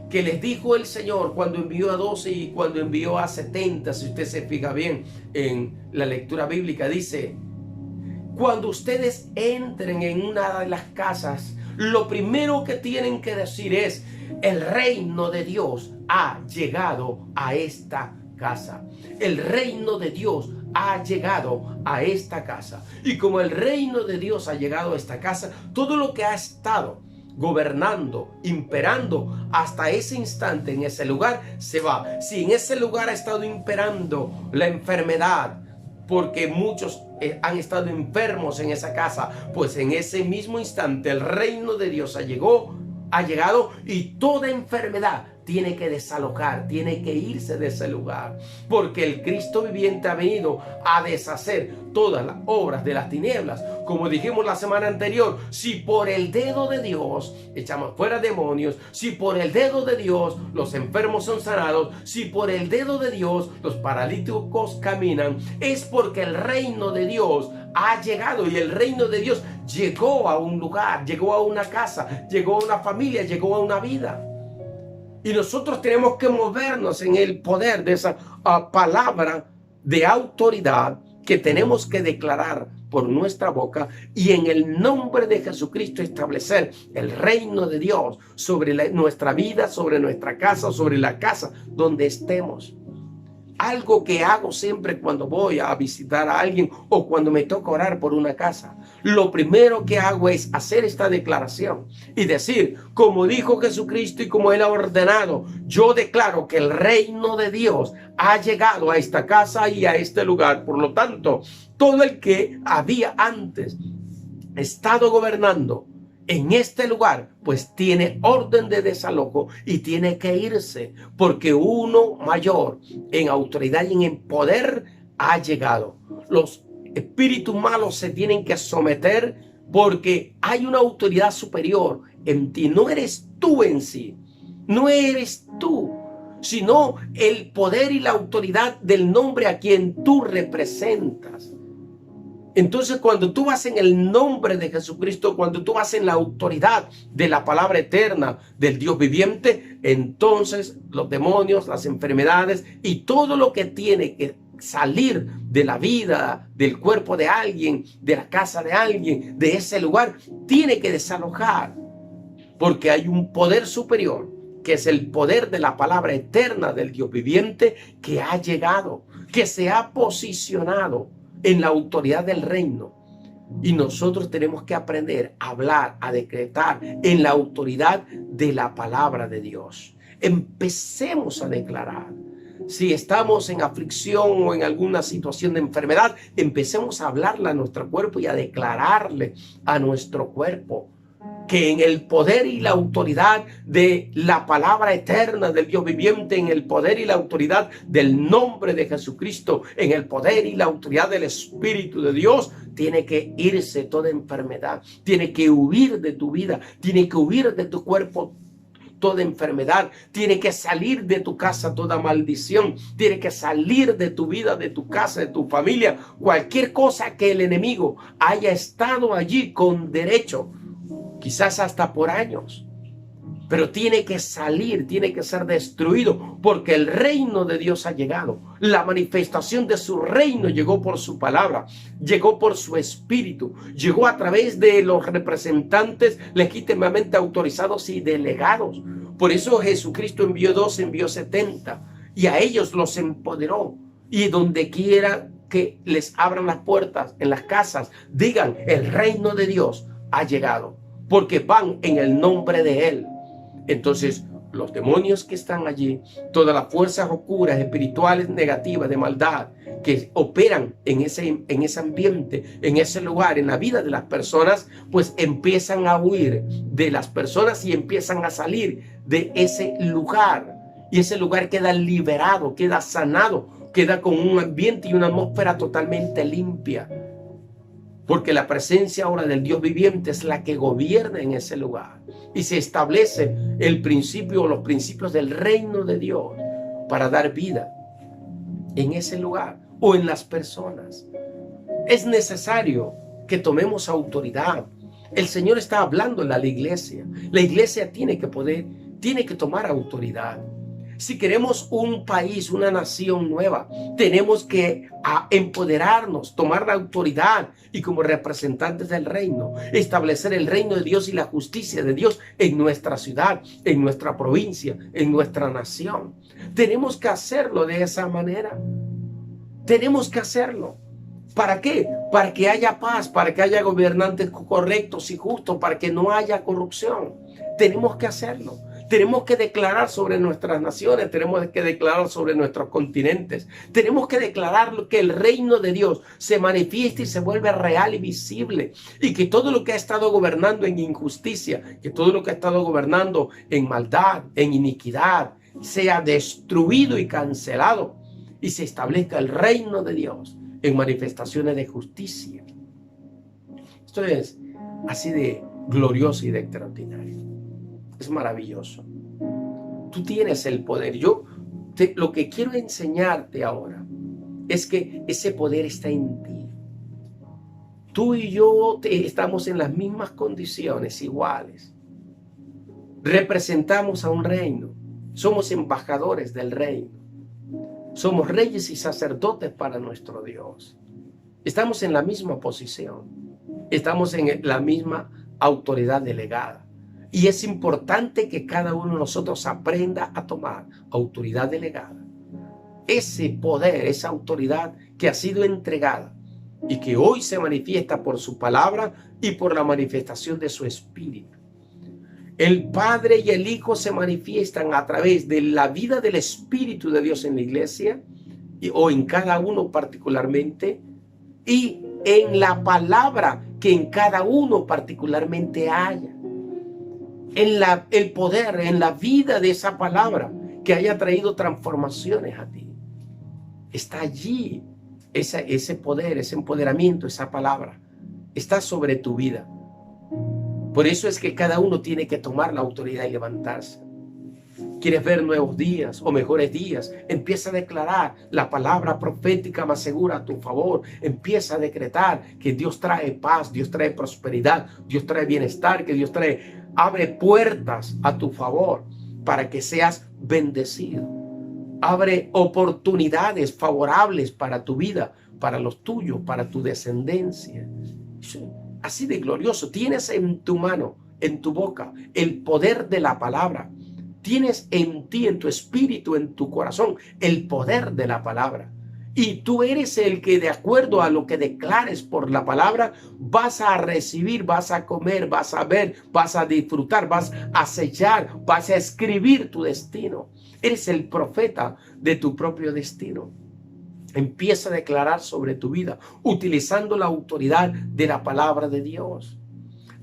que les dijo el Señor cuando envió a 12 y cuando envió a 70, si usted se fija bien en la lectura bíblica, dice: cuando ustedes entren en una de las casas, lo primero que tienen que decir es: el reino de Dios ha llegado a esta casa. El reino de Dios ha llegado a esta casa. Y como el reino de Dios ha llegado a esta casa, todo lo que ha estado gobernando, imperando hasta ese instante en ese lugar se va. Si en ese lugar ha estado imperando la enfermedad, porque muchos han estado enfermos en esa casa, pues en ese mismo instante el reino de Dios ha llegado y toda enfermedad tiene que desalojar, tiene que irse de ese lugar, porque el Cristo viviente ha venido a deshacer todas las obras de las tinieblas. Como dijimos la semana anterior, si por el dedo de Dios echamos fuera demonios, si por el dedo de Dios los enfermos son sanados, si por el dedo de Dios los paralíticos caminan, es porque el reino de Dios ha llegado, y el reino de Dios llegó a un lugar, llegó a una casa, llegó a una familia, llegó a una vida. Y nosotros tenemos que movernos en el poder de esa palabra de autoridad que tenemos que declarar por nuestra boca, y en el nombre de Jesucristo establecer el reino de Dios sobre nuestra vida, sobre nuestra casa, sobre la casa donde estemos. Algo que hago siempre cuando voy a visitar a alguien o cuando me toca orar por una casa, lo primero que hago es hacer esta declaración y decir, como dijo Jesucristo y como Él ha ordenado, yo declaro que el reino de Dios ha llegado a esta casa y a este lugar. Por lo tanto, todo el que había antes estado gobernando en este lugar, pues tiene orden de desalojo y tiene que irse, porque uno mayor en autoridad y en poder ha llegado. Los espíritus malos se tienen que someter porque hay una autoridad superior en ti. No eres tú en sí, no eres tú, sino el poder y la autoridad del nombre a quien tú representas. Entonces, cuando tú vas en el nombre de Jesucristo, cuando tú vas en la autoridad de la palabra eterna del Dios viviente, entonces los demonios, las enfermedades y todo lo que tiene que salir de la vida, del cuerpo de alguien, de la casa de alguien, de ese lugar, tiene que desalojar, porque hay un poder superior, que es el poder de la palabra eterna del Dios viviente, que ha llegado, que se ha posicionado en la autoridad del reino. Y nosotros tenemos que aprender a hablar, a decretar en la autoridad de la palabra de Dios. Empecemos a declarar. Si estamos en aflicción o en alguna situación de enfermedad, empecemos a hablarle a nuestro cuerpo y a declararle a nuestro cuerpo que en el poder y la autoridad de la palabra eterna del Dios viviente, en el poder y la autoridad del nombre de Jesucristo, en el poder y la autoridad del Espíritu de Dios, tiene que irse toda enfermedad, tiene que huir de tu vida, tiene que huir de tu cuerpo toda enfermedad, tiene que salir de tu casa toda maldición, tiene que salir de tu vida, de tu casa, de tu familia, cualquier cosa que el enemigo haya estado allí con derecho, quizás hasta por años, pero tiene que salir, tiene que ser destruido, porque el reino de Dios ha llegado. La manifestación de su reino llegó por su palabra, llegó por su espíritu, llegó a través de los representantes legítimamente autorizados y delegados. Por eso Jesucristo envió 12, envió 70, y a ellos los empoderó. Y donde quiera que les abran las puertas, en las casas, digan: el reino de Dios ha llegado, porque van en el nombre de Él. Entonces, los demonios que están allí, todas las fuerzas oscuras, espirituales, negativas, de maldad, que operan en ese ambiente, en ese lugar, en la vida de las personas, pues empiezan a huir de las personas y empiezan a salir de ese lugar. Y ese lugar queda liberado, queda sanado, queda con un ambiente y una atmósfera totalmente limpia. Porque la presencia ahora del Dios viviente es la que gobierna en ese lugar. Y se establece el principio o los principios del reino de Dios para dar vida en ese lugar o en las personas. Es necesario que tomemos autoridad. El Señor está hablando a la iglesia. La iglesia tiene que tomar autoridad. Si queremos un país, una nación nueva, tenemos que empoderarnos, tomar la autoridad y como representantes del reino, establecer el reino de Dios y la justicia de Dios en nuestra ciudad, en nuestra provincia, en nuestra nación. Tenemos que hacerlo de esa manera. Tenemos que hacerlo. ¿Para qué? Para que haya paz, para que haya gobernantes correctos y justos, para que no haya corrupción. Tenemos que hacerlo. Tenemos que declarar sobre nuestras naciones, tenemos que declarar sobre nuestros continentes. Tenemos que declarar que el reino de Dios se manifiesta y se vuelve real y visible. Y que todo lo que ha estado gobernando en injusticia, que todo lo que ha estado gobernando en maldad, en iniquidad, sea destruido y cancelado. Y se establezca el reino de Dios en manifestaciones de justicia. Esto es así de glorioso y de extraordinario. Es maravilloso. Tú tienes el poder. Lo que quiero enseñarte ahora es que ese poder está en ti. Tú y yo estamos en las mismas condiciones, iguales. Representamos a un reino. Somos embajadores del reino. Somos reyes y sacerdotes para nuestro Dios. Estamos en la misma posición. Estamos en la misma autoridad delegada. Y es importante que cada uno de nosotros aprenda a tomar autoridad delegada. Ese poder, esa autoridad que ha sido entregada y que hoy se manifiesta por su palabra y por la manifestación de su espíritu. El Padre y el Hijo se manifiestan a través de la vida del Espíritu de Dios en la iglesia o en cada uno particularmente, y en la palabra que en cada uno particularmente haya. El poder, en la vida de esa palabra que haya traído transformaciones a ti. Está allí ese poder, ese empoderamiento, esa palabra. Está sobre tu vida. Por eso es que cada uno tiene que tomar la autoridad y levantarse. ¿Quieres ver nuevos días o mejores días? Empieza a declarar la palabra profética más segura a tu favor. Empieza a decretar que Dios trae paz, Dios trae prosperidad, Dios trae bienestar, que Dios abre puertas a tu favor para que seas bendecido. Abre oportunidades favorables para tu vida, para los tuyos, para tu descendencia. Así de glorioso. Tienes en tu mano, en tu boca, el poder de la palabra. Tienes en ti, en tu espíritu, en tu corazón, el poder de la palabra. Y tú eres el que, de acuerdo a lo que declares por la palabra, vas a recibir, vas a comer, vas a ver, vas a disfrutar, vas a sellar, vas a escribir tu destino. Eres el profeta de tu propio destino. Empieza a declarar sobre tu vida, utilizando la autoridad de la palabra de Dios.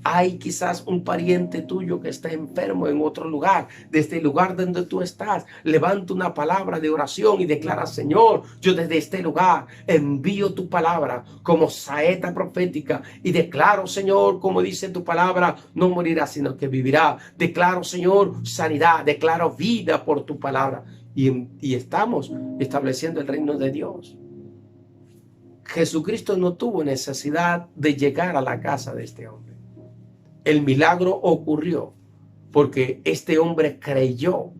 Hay quizás un pariente tuyo que está enfermo en otro lugar. Desde el lugar donde tú estás, levanta una palabra de oración y declara: Señor, yo desde este lugar envío tu palabra como saeta profética y declaro, Señor, como dice tu palabra, no morirá sino que vivirá. Declaro, Señor, sanidad, declaro vida por tu palabra. Y estamos estableciendo el reino de Dios. Jesucristo no tuvo necesidad de llegar a la casa de este hombre. El milagro ocurrió porque este hombre creyó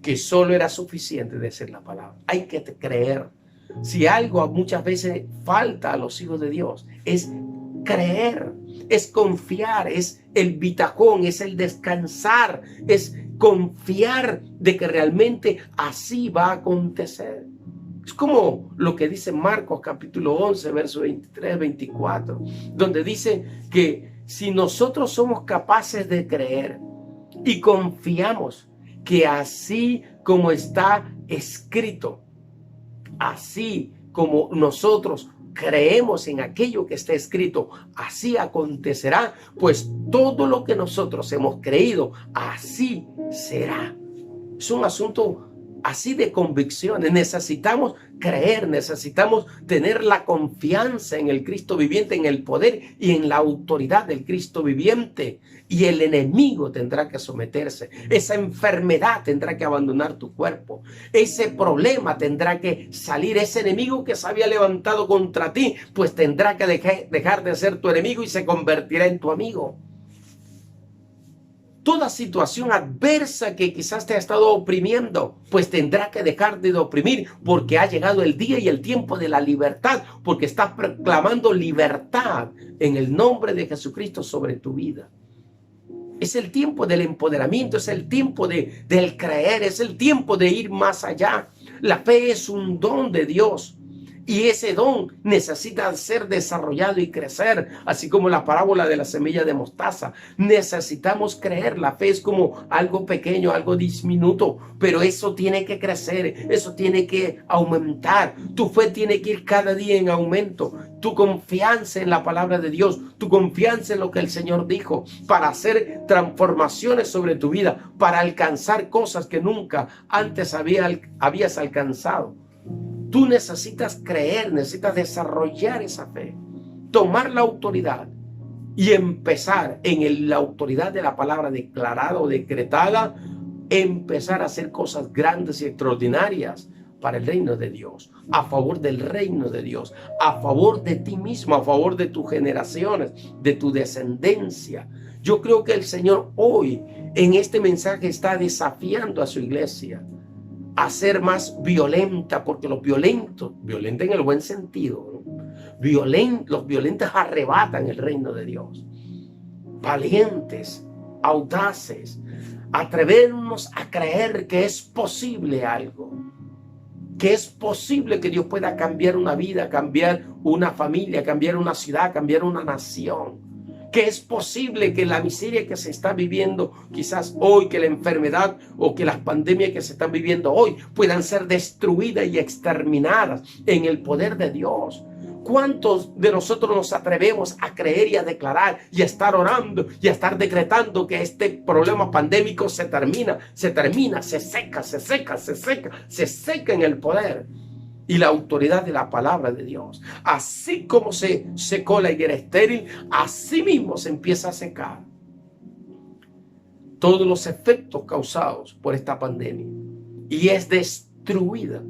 que solo era suficiente decir la palabra. Hay que creer. Si algo muchas veces falta a los hijos de Dios, es creer, es confiar, es el bitajón, es el descansar, es confiar de que realmente así va a acontecer. Es como lo que dice Marcos capítulo 11, verso 23, 24, donde dice que si nosotros somos capaces de creer y confiamos que así como está escrito, así como nosotros creemos en aquello que está escrito, así acontecerá, pues todo lo que nosotros hemos creído, así será. Es un asunto así de convicciones. Necesitamos creer, necesitamos tener la confianza en el Cristo viviente, en el poder y en la autoridad del Cristo viviente. Y el enemigo tendrá que someterse. Esa enfermedad tendrá que abandonar tu cuerpo. Ese problema tendrá que salir. Ese enemigo que se había levantado contra ti, pues tendrá que dejar de ser tu enemigo y se convertirá en tu amigo. Toda situación adversa que quizás te ha estado oprimiendo, pues tendrá que dejar de oprimir, porque ha llegado el día y el tiempo de la libertad, porque estás proclamando libertad en el nombre de Jesucristo sobre tu vida. Es el tiempo del empoderamiento, es el tiempo del creer, es el tiempo de ir más allá. La fe es un don de Dios. Y ese don necesita ser desarrollado y crecer, así como la parábola de la semilla de mostaza. Necesitamos creer. La fe es como algo pequeño, algo diminuto, pero eso tiene que crecer, eso tiene que aumentar. Tu fe tiene que ir cada día en aumento. Tu confianza en la palabra de Dios, tu confianza en lo que el Señor dijo, para hacer transformaciones sobre tu vida, para alcanzar cosas que nunca antes habías alcanzado. Tú necesitas creer, necesitas desarrollar esa fe, tomar la autoridad y empezar en la autoridad de la palabra declarada o decretada, empezar a hacer cosas grandes y extraordinarias para el reino de Dios, a favor del reino de Dios, a favor de ti mismo, a favor de tus generaciones, de tu descendencia. Yo creo que el Señor hoy en este mensaje está desafiando a su iglesia a ser más violenta, porque los violentos, violenta en el buen sentido, ¿no? Los violentos arrebatan el reino de Dios. Valientes, audaces, atrevernos a creer que es posible algo, que es posible que Dios pueda cambiar una vida, cambiar una familia, cambiar una ciudad, cambiar una nación. Que es posible que la miseria que se está viviendo quizás hoy, que la enfermedad o que las pandemias que se están viviendo hoy puedan ser destruidas y exterminadas en el poder de Dios. ¿Cuántos de nosotros nos atrevemos a creer y a declarar y a estar orando y a estar decretando que este problema pandémico se termina, se seca en el poder y la autoridad de la palabra de Dios? Así como se secó la higuera estéril, así mismo se empieza a secar todos los efectos causados por esta pandemia, y es destruida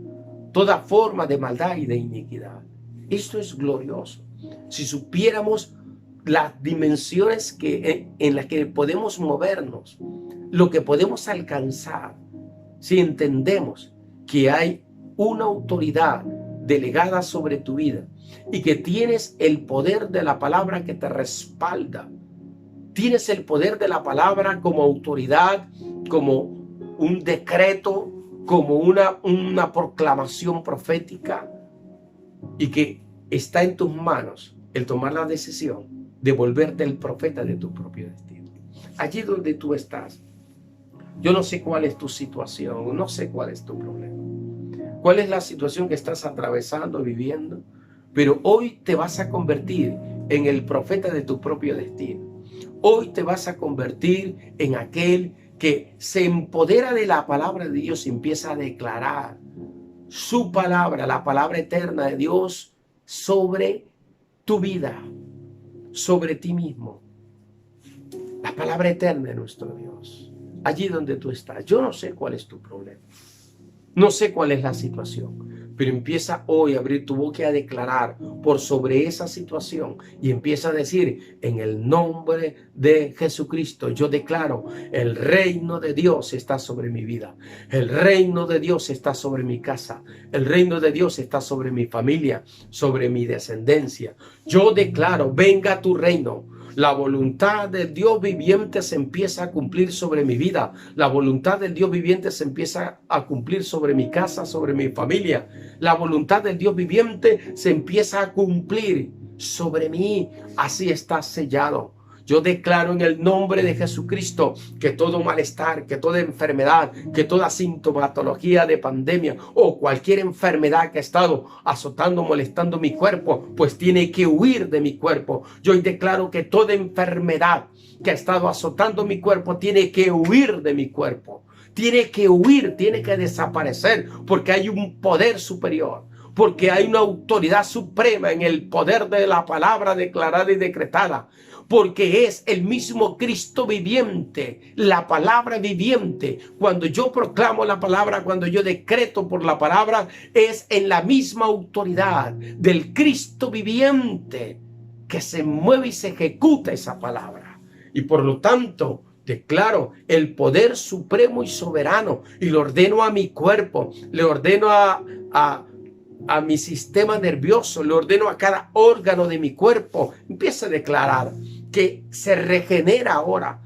toda forma de maldad y de iniquidad. Esto es glorioso. Si supiéramos las dimensiones en las que podemos movernos, lo que podemos alcanzar, si entendemos que hay una autoridad delegada sobre tu vida y que tienes el poder de la palabra que te respalda. Tienes el poder de la palabra como autoridad, como un decreto, como una proclamación profética, y que está en tus manos el tomar la decisión de volverte el profeta de tu propio destino. Allí donde tú estás, yo no sé cuál es tu situación, no sé cuál es tu problema, cuál es la situación que estás atravesando, viviendo, pero hoy te vas a convertir en el profeta de tu propio destino. Hoy te vas a convertir en aquel que se empodera de la palabra de Dios y empieza a declarar su palabra, la palabra eterna de Dios sobre tu vida, sobre ti mismo. La palabra eterna de nuestro Dios. Allí donde tú estás. Yo no sé cuál es tu problema. No sé cuál es la situación, pero empieza hoy a abrir tu boca y a declarar por sobre esa situación y empieza a decir: en el nombre de Jesucristo yo declaro, el reino de Dios está sobre mi vida, el reino de Dios está sobre mi casa, el reino de Dios está sobre mi familia, sobre mi descendencia. Yo declaro: venga tu reino. La voluntad del Dios viviente se empieza a cumplir sobre mi vida. La voluntad del Dios viviente se empieza a cumplir sobre mi casa, sobre mi familia. La voluntad del Dios viviente se empieza a cumplir sobre mí. Así está sellado. Yo declaro en el nombre de Jesucristo que todo malestar, que toda enfermedad, que toda sintomatología de pandemia o cualquier enfermedad que ha estado azotando, molestando mi cuerpo, pues tiene que huir de mi cuerpo. Yo declaro que toda enfermedad que ha estado azotando mi cuerpo tiene que huir de mi cuerpo. Tiene que huir, tiene que desaparecer, porque hay un poder superior. Porque hay una autoridad suprema en el poder de la palabra declarada y decretada. Porque es el mismo Cristo viviente, la palabra viviente. Cuando yo proclamo la palabra, cuando yo decreto por la palabra, es en la misma autoridad del Cristo viviente que se mueve y se ejecuta esa palabra. Y por lo tanto, declaro el poder supremo y soberano y lo ordeno a mi cuerpo, le ordeno a mi sistema nervioso, le ordeno a cada órgano de mi cuerpo. Empiezo a declarar que se regenera ahora.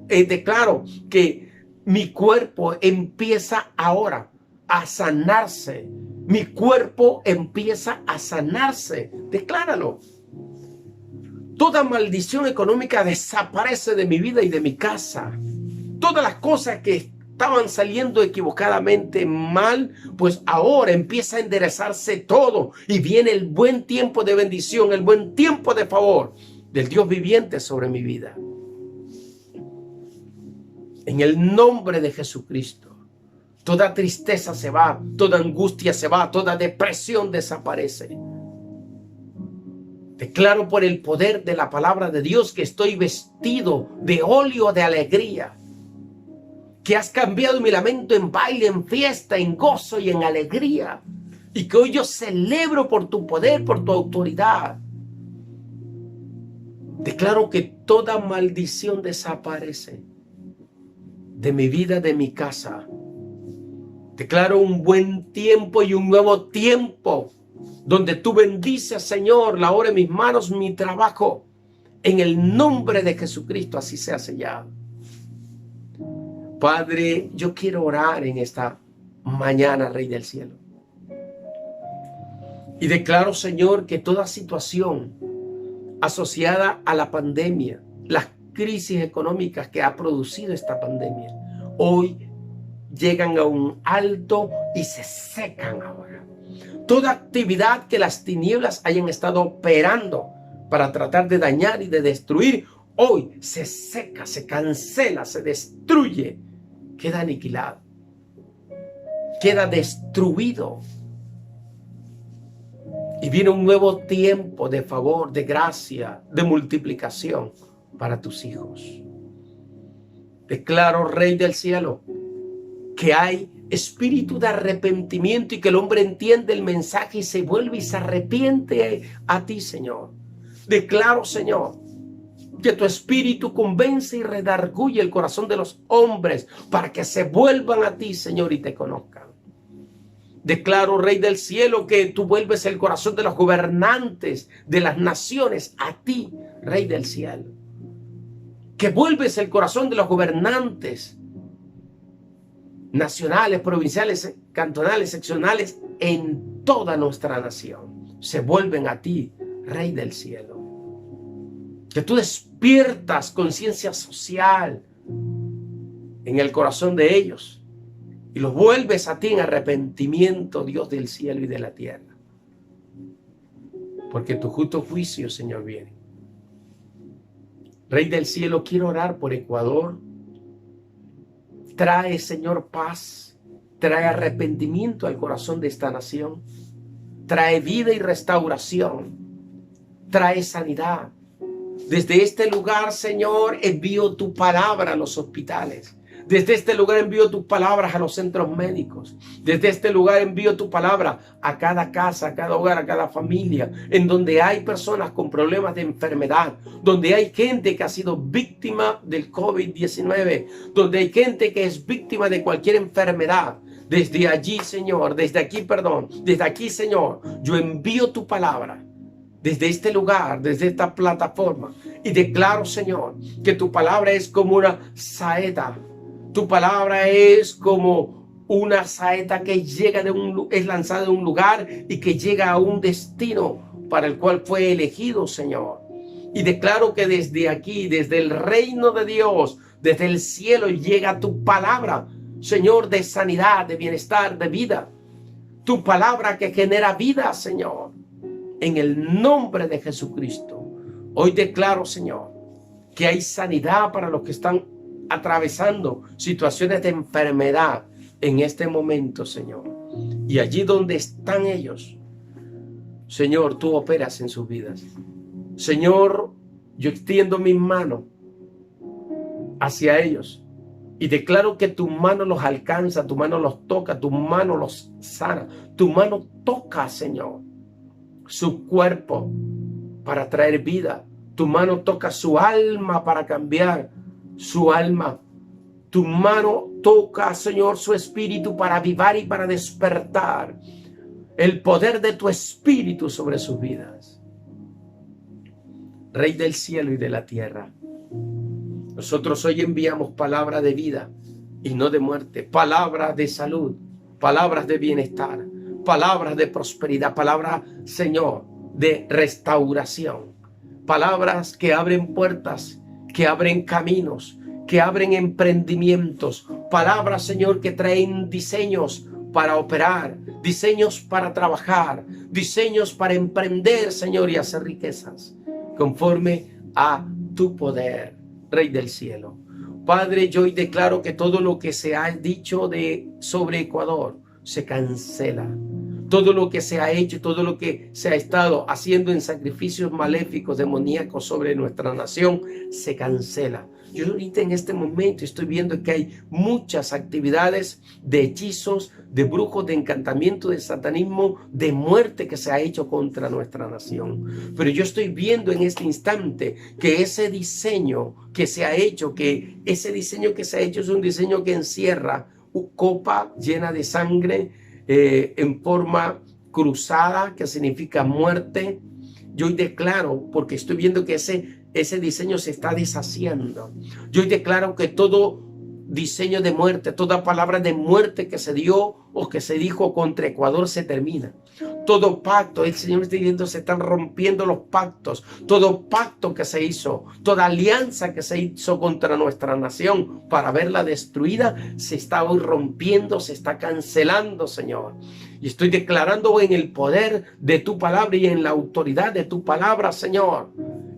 Declaro que mi cuerpo empieza ahora a sanarse. Mi cuerpo empieza a sanarse. Decláralo. Toda maldición económica desaparece de mi vida y de mi casa. Todas las cosas que estaban saliendo equivocadamente mal, pues ahora empieza a enderezarse todo y viene el buen tiempo de bendición, el buen tiempo de favor del Dios viviente sobre mi vida. En el nombre de Jesucristo, toda tristeza se va, toda angustia se va, toda depresión desaparece. Declaro por el poder de la palabra de Dios que estoy vestido de óleo de alegría, que has cambiado mi lamento en baile, en fiesta, en gozo y en alegría, y que hoy yo celebro por tu poder, por tu autoridad. Declaro que toda maldición desaparece de mi vida, de mi casa. Declaro un buen tiempo y un nuevo tiempo donde tú bendices, Señor, la obra de mis manos, mi trabajo. En el nombre de Jesucristo, así sea sellado. Padre, yo quiero orar en esta mañana, Rey del Cielo. Y declaro, Señor, que toda situación asociada a la pandemia, las crisis económicas que ha producido esta pandemia, hoy llegan a un alto y se secan ahora. Toda actividad que las tinieblas hayan estado operando para tratar de dañar y de destruir, hoy se seca, se cancela, se destruye, queda aniquilado, queda destruido. Y viene un nuevo tiempo de favor, de gracia, de multiplicación para tus hijos. Declaro, Rey del Cielo, que hay espíritu de arrepentimiento y que el hombre entiende el mensaje y se vuelve y se arrepiente a ti, Señor. Declaro, Señor, Que tu espíritu convence y redarguye el corazón de los hombres para que se vuelvan a ti, Señor, y te conozcan. Declaro, Rey del cielo, que tú vuelves el corazón de los gobernantes de las naciones a ti, Rey del cielo. Que vuelves el corazón de los gobernantes nacionales, provinciales, cantonales, seccionales, en toda nuestra nación. Se vuelven a ti, Rey del cielo. Que tú despiertas conciencia social en el corazón de ellos y los vuelves a ti en arrepentimiento, Dios del cielo y de la tierra. Porque tu justo juicio, Señor, viene. Rey del cielo, quiero orar por Ecuador. Trae, Señor, paz. Trae arrepentimiento al corazón de esta nación. Trae vida y restauración. Trae sanidad. Desde este lugar, Señor, envío tu palabra a los hospitales. Desde este lugar envío tus palabras a los centros médicos. Desde este lugar envío tu palabra a cada casa, a cada hogar, a cada familia, en donde hay personas con problemas de enfermedad, donde hay gente que ha sido víctima del COVID-19, donde hay gente que es víctima de cualquier enfermedad. Desde allí, Señor, desde aquí, Señor, yo envío tu palabra. Desde este lugar, desde esta plataforma, y declaro, Señor, que tu palabra es como una saeta. Tu palabra es como una saeta que llega es lanzada de un lugar y que llega a un destino para el cual fue elegido, Señor. Y declaro que desde aquí, desde el reino de Dios, desde el cielo, llega tu palabra, Señor, de sanidad, de bienestar, de vida. Tu palabra que genera vida, Señor. En el nombre de Jesucristo, hoy declaro, Señor, que hay sanidad para los que están atravesando situaciones de enfermedad en este momento, Señor. Y allí donde están ellos, Señor, tú operas en sus vidas. Señor, yo extiendo mi mano hacia ellos y declaro que tu mano los alcanza, tu mano los toca, tu mano los sana, tu mano toca, Señor, su cuerpo para traer vida. Tu mano toca su alma para cambiar su alma. Tu mano toca, Señor, su espíritu para avivar y para despertar el poder de tu espíritu sobre sus vidas. Rey del cielo y de la tierra, nosotros hoy enviamos palabra de vida y no de muerte, palabras de salud, palabras de bienestar, palabras de prosperidad, palabras, Señor, de restauración, palabras que abren puertas, que abren caminos, que abren emprendimientos, palabras, Señor, que traen diseños para operar, diseños para trabajar, diseños para emprender, Señor, y hacer riquezas, conforme a tu poder, Rey del cielo. Padre, yo hoy declaro que todo lo que se ha dicho sobre Ecuador se cancela. Todo lo que se ha hecho, todo lo que se ha estado haciendo en sacrificios maléficos, demoníacos sobre nuestra nación, se cancela. Yo ahorita en este momento estoy viendo que hay muchas actividades de hechizos, de brujos, de encantamiento, de satanismo, de muerte que se ha hecho contra nuestra nación. Pero yo estoy viendo en este instante que ese diseño que se ha hecho, es un diseño que encierra una copa llena de sangre, en forma cruzada, que significa muerte. Yo hoy declaro, porque estoy viendo que ese diseño se está deshaciendo. Yo hoy declaro que todo diseño de muerte, toda palabra de muerte que se dio o que se dijo contra Ecuador se termina. Todo pacto, el Señor está diciendo, se están rompiendo los pactos. Todo pacto que se hizo, toda alianza que se hizo contra nuestra nación para verla destruida, se está hoy rompiendo, se está cancelando, Señor. Y estoy declarando en el poder de tu palabra y en la autoridad de tu palabra, Señor,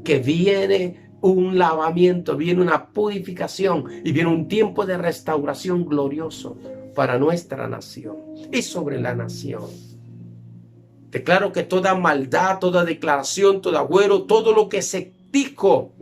que viene un lavamiento, viene una purificación y viene un tiempo de restauración glorioso para nuestra nación y sobre la nación. Declaro que toda maldad, toda declaración, todo agüero, todo lo que se dijo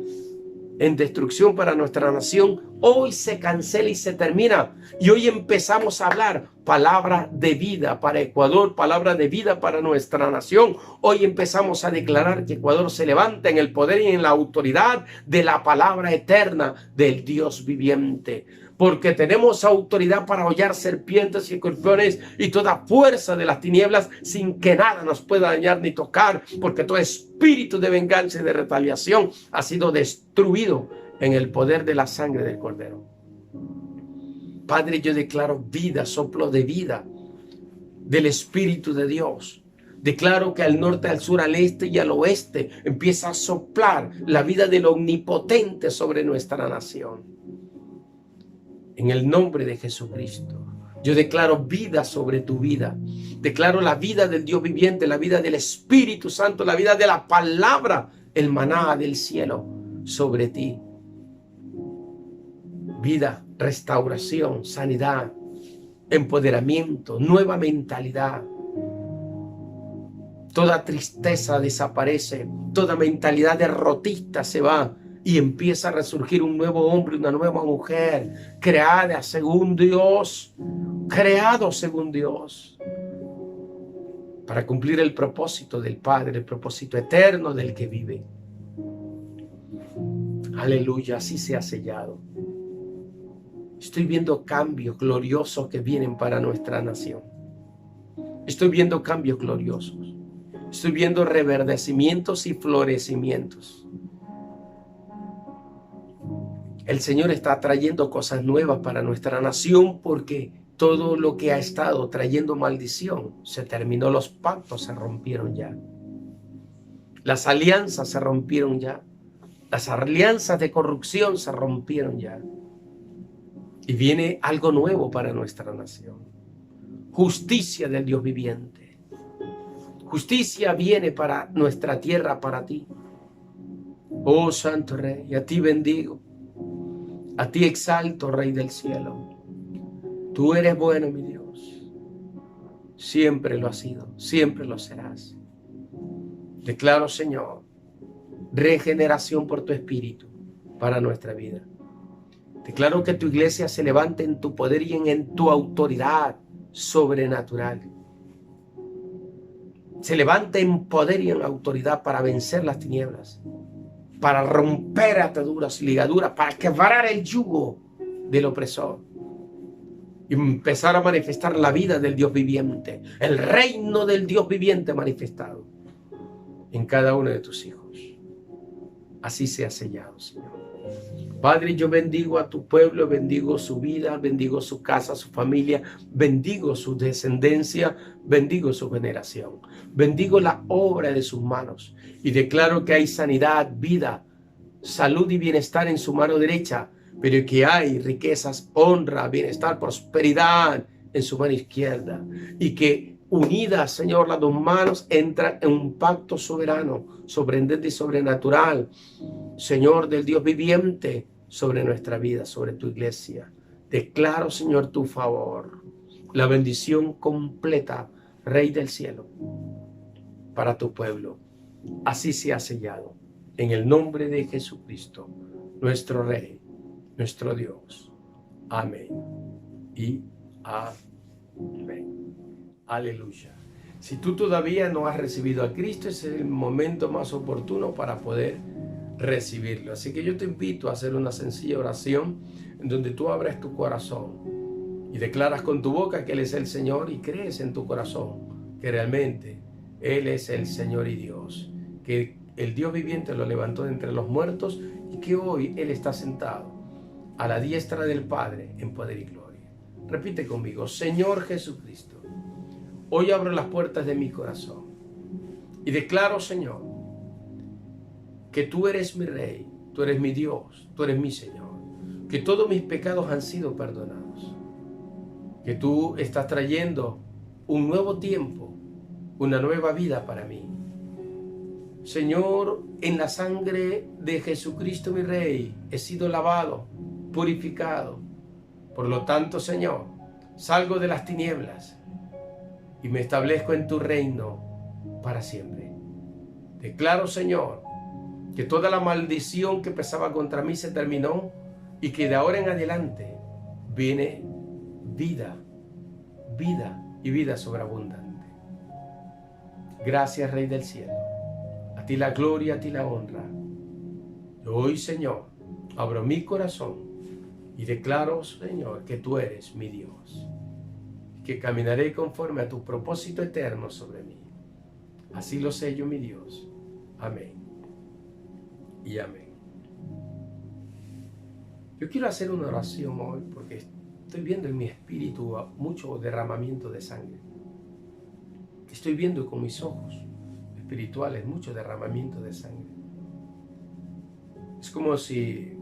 en destrucción para nuestra nación, hoy se cancela y se termina. Y hoy empezamos a hablar palabra de vida para Ecuador, palabra de vida para nuestra nación. Hoy empezamos a declarar que Ecuador se levanta en el poder y en la autoridad de la palabra eterna del Dios viviente. Porque tenemos autoridad para hollar serpientes y escorpiones y toda fuerza de las tinieblas sin que nada nos pueda dañar ni tocar, porque todo espíritu de venganza y de retaliación ha sido destruido en el poder de la sangre del Cordero. Padre, yo declaro vida, soplo de vida del Espíritu de Dios. Declaro que al norte, al sur, al este y al oeste empieza a soplar la vida del Omnipotente sobre nuestra nación. En el nombre de Jesucristo, yo declaro vida sobre tu vida. Declaro la vida del Dios viviente, la vida del Espíritu Santo, la vida de la palabra, el maná del cielo sobre ti. Vida, restauración, sanidad, empoderamiento, nueva mentalidad. Toda tristeza desaparece, toda mentalidad derrotista se va. Y empieza a resurgir un nuevo hombre, una nueva mujer, creada según Dios, creado según Dios, para cumplir el propósito del Padre, el propósito eterno del que vive. Aleluya, así se ha sellado. Estoy viendo cambios gloriosos que vienen para nuestra nación. Estoy viendo cambios gloriosos. Estoy viendo reverdecimientos y florecimientos. El Señor está trayendo cosas nuevas para nuestra nación porque todo lo que ha estado trayendo maldición se terminó. Los pactos se rompieron ya. Las alianzas se rompieron ya. Las alianzas de corrupción se rompieron ya. Y viene algo nuevo para nuestra nación. Justicia del Dios viviente. Justicia viene para nuestra tierra, para ti. Oh Santo Rey, a ti bendigo. A ti exalto, Rey del cielo. Tú eres bueno, mi Dios. Siempre lo has sido, siempre lo serás. Declaro, Señor, regeneración por tu Espíritu para nuestra vida. Declaro que tu iglesia se levante en tu poder y en tu autoridad sobrenatural. Se levante en poder y en autoridad para vencer las tinieblas, para romper ataduras y ligaduras, para quebrar el yugo del opresor y empezar a manifestar la vida del Dios viviente, el reino del Dios viviente manifestado en cada uno de tus hijos. Así sea sellado, Señor. Padre, yo bendigo a tu pueblo, bendigo su vida, bendigo su casa, su familia, bendigo su descendencia, bendigo su generación, bendigo la obra de sus manos y declaro que hay sanidad, vida, salud y bienestar en su mano derecha, pero que hay riquezas, honra, bienestar, prosperidad en su mano izquierda y que unidas, Señor, las dos manos entran en un pacto soberano, sorprendente y sobrenatural, Señor del Dios viviente, sobre nuestra vida, sobre tu iglesia. Declaro, Señor, tu favor, la bendición completa, Rey del cielo, para tu pueblo. Así se ha sellado, en el nombre de Jesucristo, nuestro Rey, nuestro Dios. Amén y amén. Aleluya. Si tú todavía no has recibido a Cristo, ese es el momento más oportuno para poder recibirlo. Así que yo te invito a hacer una sencilla oración en donde tú abres tu corazón y declaras con tu boca que Él es el Señor y crees en tu corazón que realmente Él es el Señor y Dios, que el Dios viviente lo levantó de entre los muertos y que hoy Él está sentado a la diestra del Padre en poder y gloria. Repite conmigo: Señor Jesucristo, hoy abro las puertas de mi corazón y declaro, Señor, que tú eres mi Rey, tú eres mi Dios, tú eres mi Señor, que todos mis pecados han sido perdonados, que tú estás trayendo un nuevo tiempo, una nueva vida para mí. Señor, en la sangre de Jesucristo mi Rey he sido lavado, purificado. Por lo tanto, Señor, salgo de las tinieblas y me establezco en tu reino para siempre. Declaro, Señor, que toda la maldición que pesaba contra mí se terminó y que de ahora en adelante viene vida, vida y vida sobreabundante. Gracias, Rey del cielo. A ti la gloria, a ti la honra. Yo hoy, Señor, abro mi corazón y declaro, Señor, que tú eres mi Dios, que caminaré conforme a tu propósito eterno sobre mí. Así lo sé yo, mi Dios. Amén y amén. Yo quiero hacer una oración hoy porque estoy viendo en mi espíritu mucho derramamiento de sangre. Estoy viendo con mis ojos espirituales mucho derramamiento de sangre. Es como si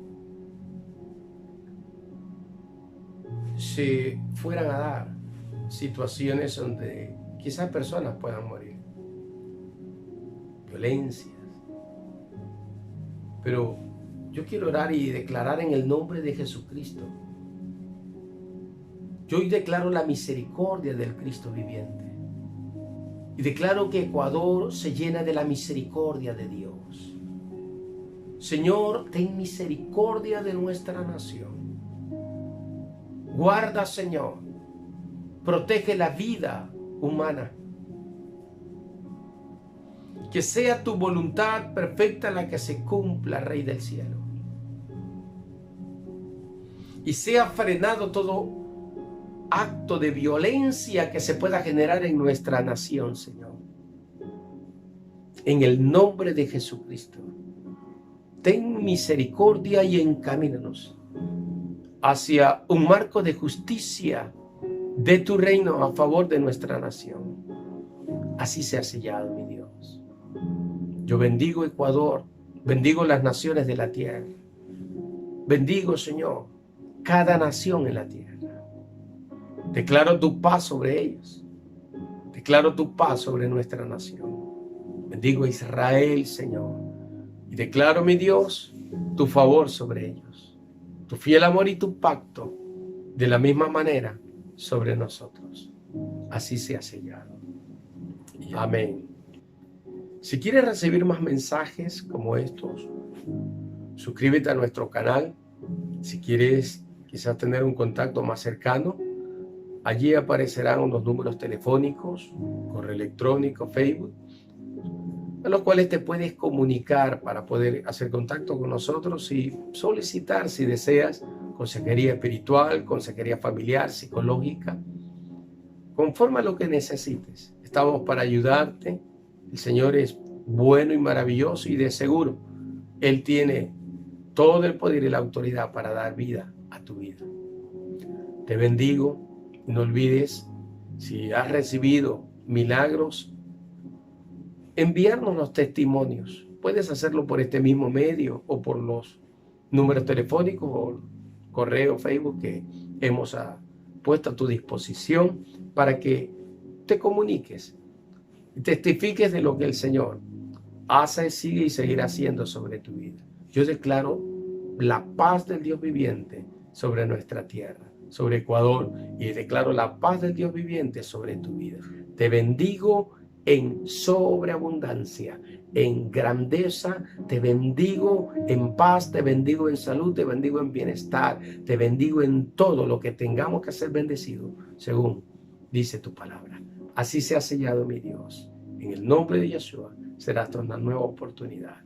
fueran a dar situaciones donde quizás personas puedan morir, violencias. Pero yo quiero orar y declarar en el nombre de Jesucristo. Yo hoy declaro la misericordia del Cristo viviente. Y declaro que Ecuador se llena de la misericordia de Dios. Señor, ten misericordia de nuestra nación. Guarda, Señor. Protege la vida humana. Que sea tu voluntad perfecta la que se cumpla, Rey del cielo. Y sea frenado todo acto de violencia que se pueda generar en nuestra nación, Señor. En el nombre de Jesucristo. Ten misericordia y encamínanos hacia un marco de justicia de tu reino a favor de nuestra nación. Así sea sellado, mi Dios. Yo bendigo Ecuador, bendigo las naciones de la tierra. Bendigo, Señor, cada nación en la tierra. Declaro tu paz sobre ellos. Declaro tu paz sobre nuestra nación. Bendigo a Israel, Señor. Y declaro, mi Dios, tu favor sobre ellos. Tu fiel amor y tu pacto, de la misma manera, sobre nosotros. Así sea sellado. Amén. Si quieres recibir más mensajes como estos, suscríbete a nuestro canal. Si quieres quizás tener un contacto más cercano, allí aparecerán unos números telefónicos, correo electrónico, Facebook, a los cuales te puedes comunicar para poder hacer contacto con nosotros y solicitar, si deseas, consejería espiritual, consejería familiar, psicológica, conforme a lo que necesites. Estamos para ayudarte. El Señor es bueno y maravilloso y de seguro Él tiene todo el poder y la autoridad para dar vida a tu vida. Te bendigo. No olvides, si has recibido milagros, enviarnos los testimonios. Puedes hacerlo por este mismo medio o por los números telefónicos o correo, Facebook que hemos puesto a tu disposición para que te comuniques y testifiques de lo que el Señor hace, sigue y seguirá haciendo sobre tu vida. Yo declaro la paz del Dios viviente sobre nuestra tierra, sobre Ecuador, y declaro la paz del Dios viviente sobre tu vida. Te bendigo en sobreabundancia, en grandeza, te bendigo en paz, te bendigo en salud, te bendigo en bienestar, te bendigo en todo lo que tengamos que ser bendecidos, según dice tu palabra. Así sea sellado, mi Dios. En el nombre de Yeshua será hasta una nueva oportunidad.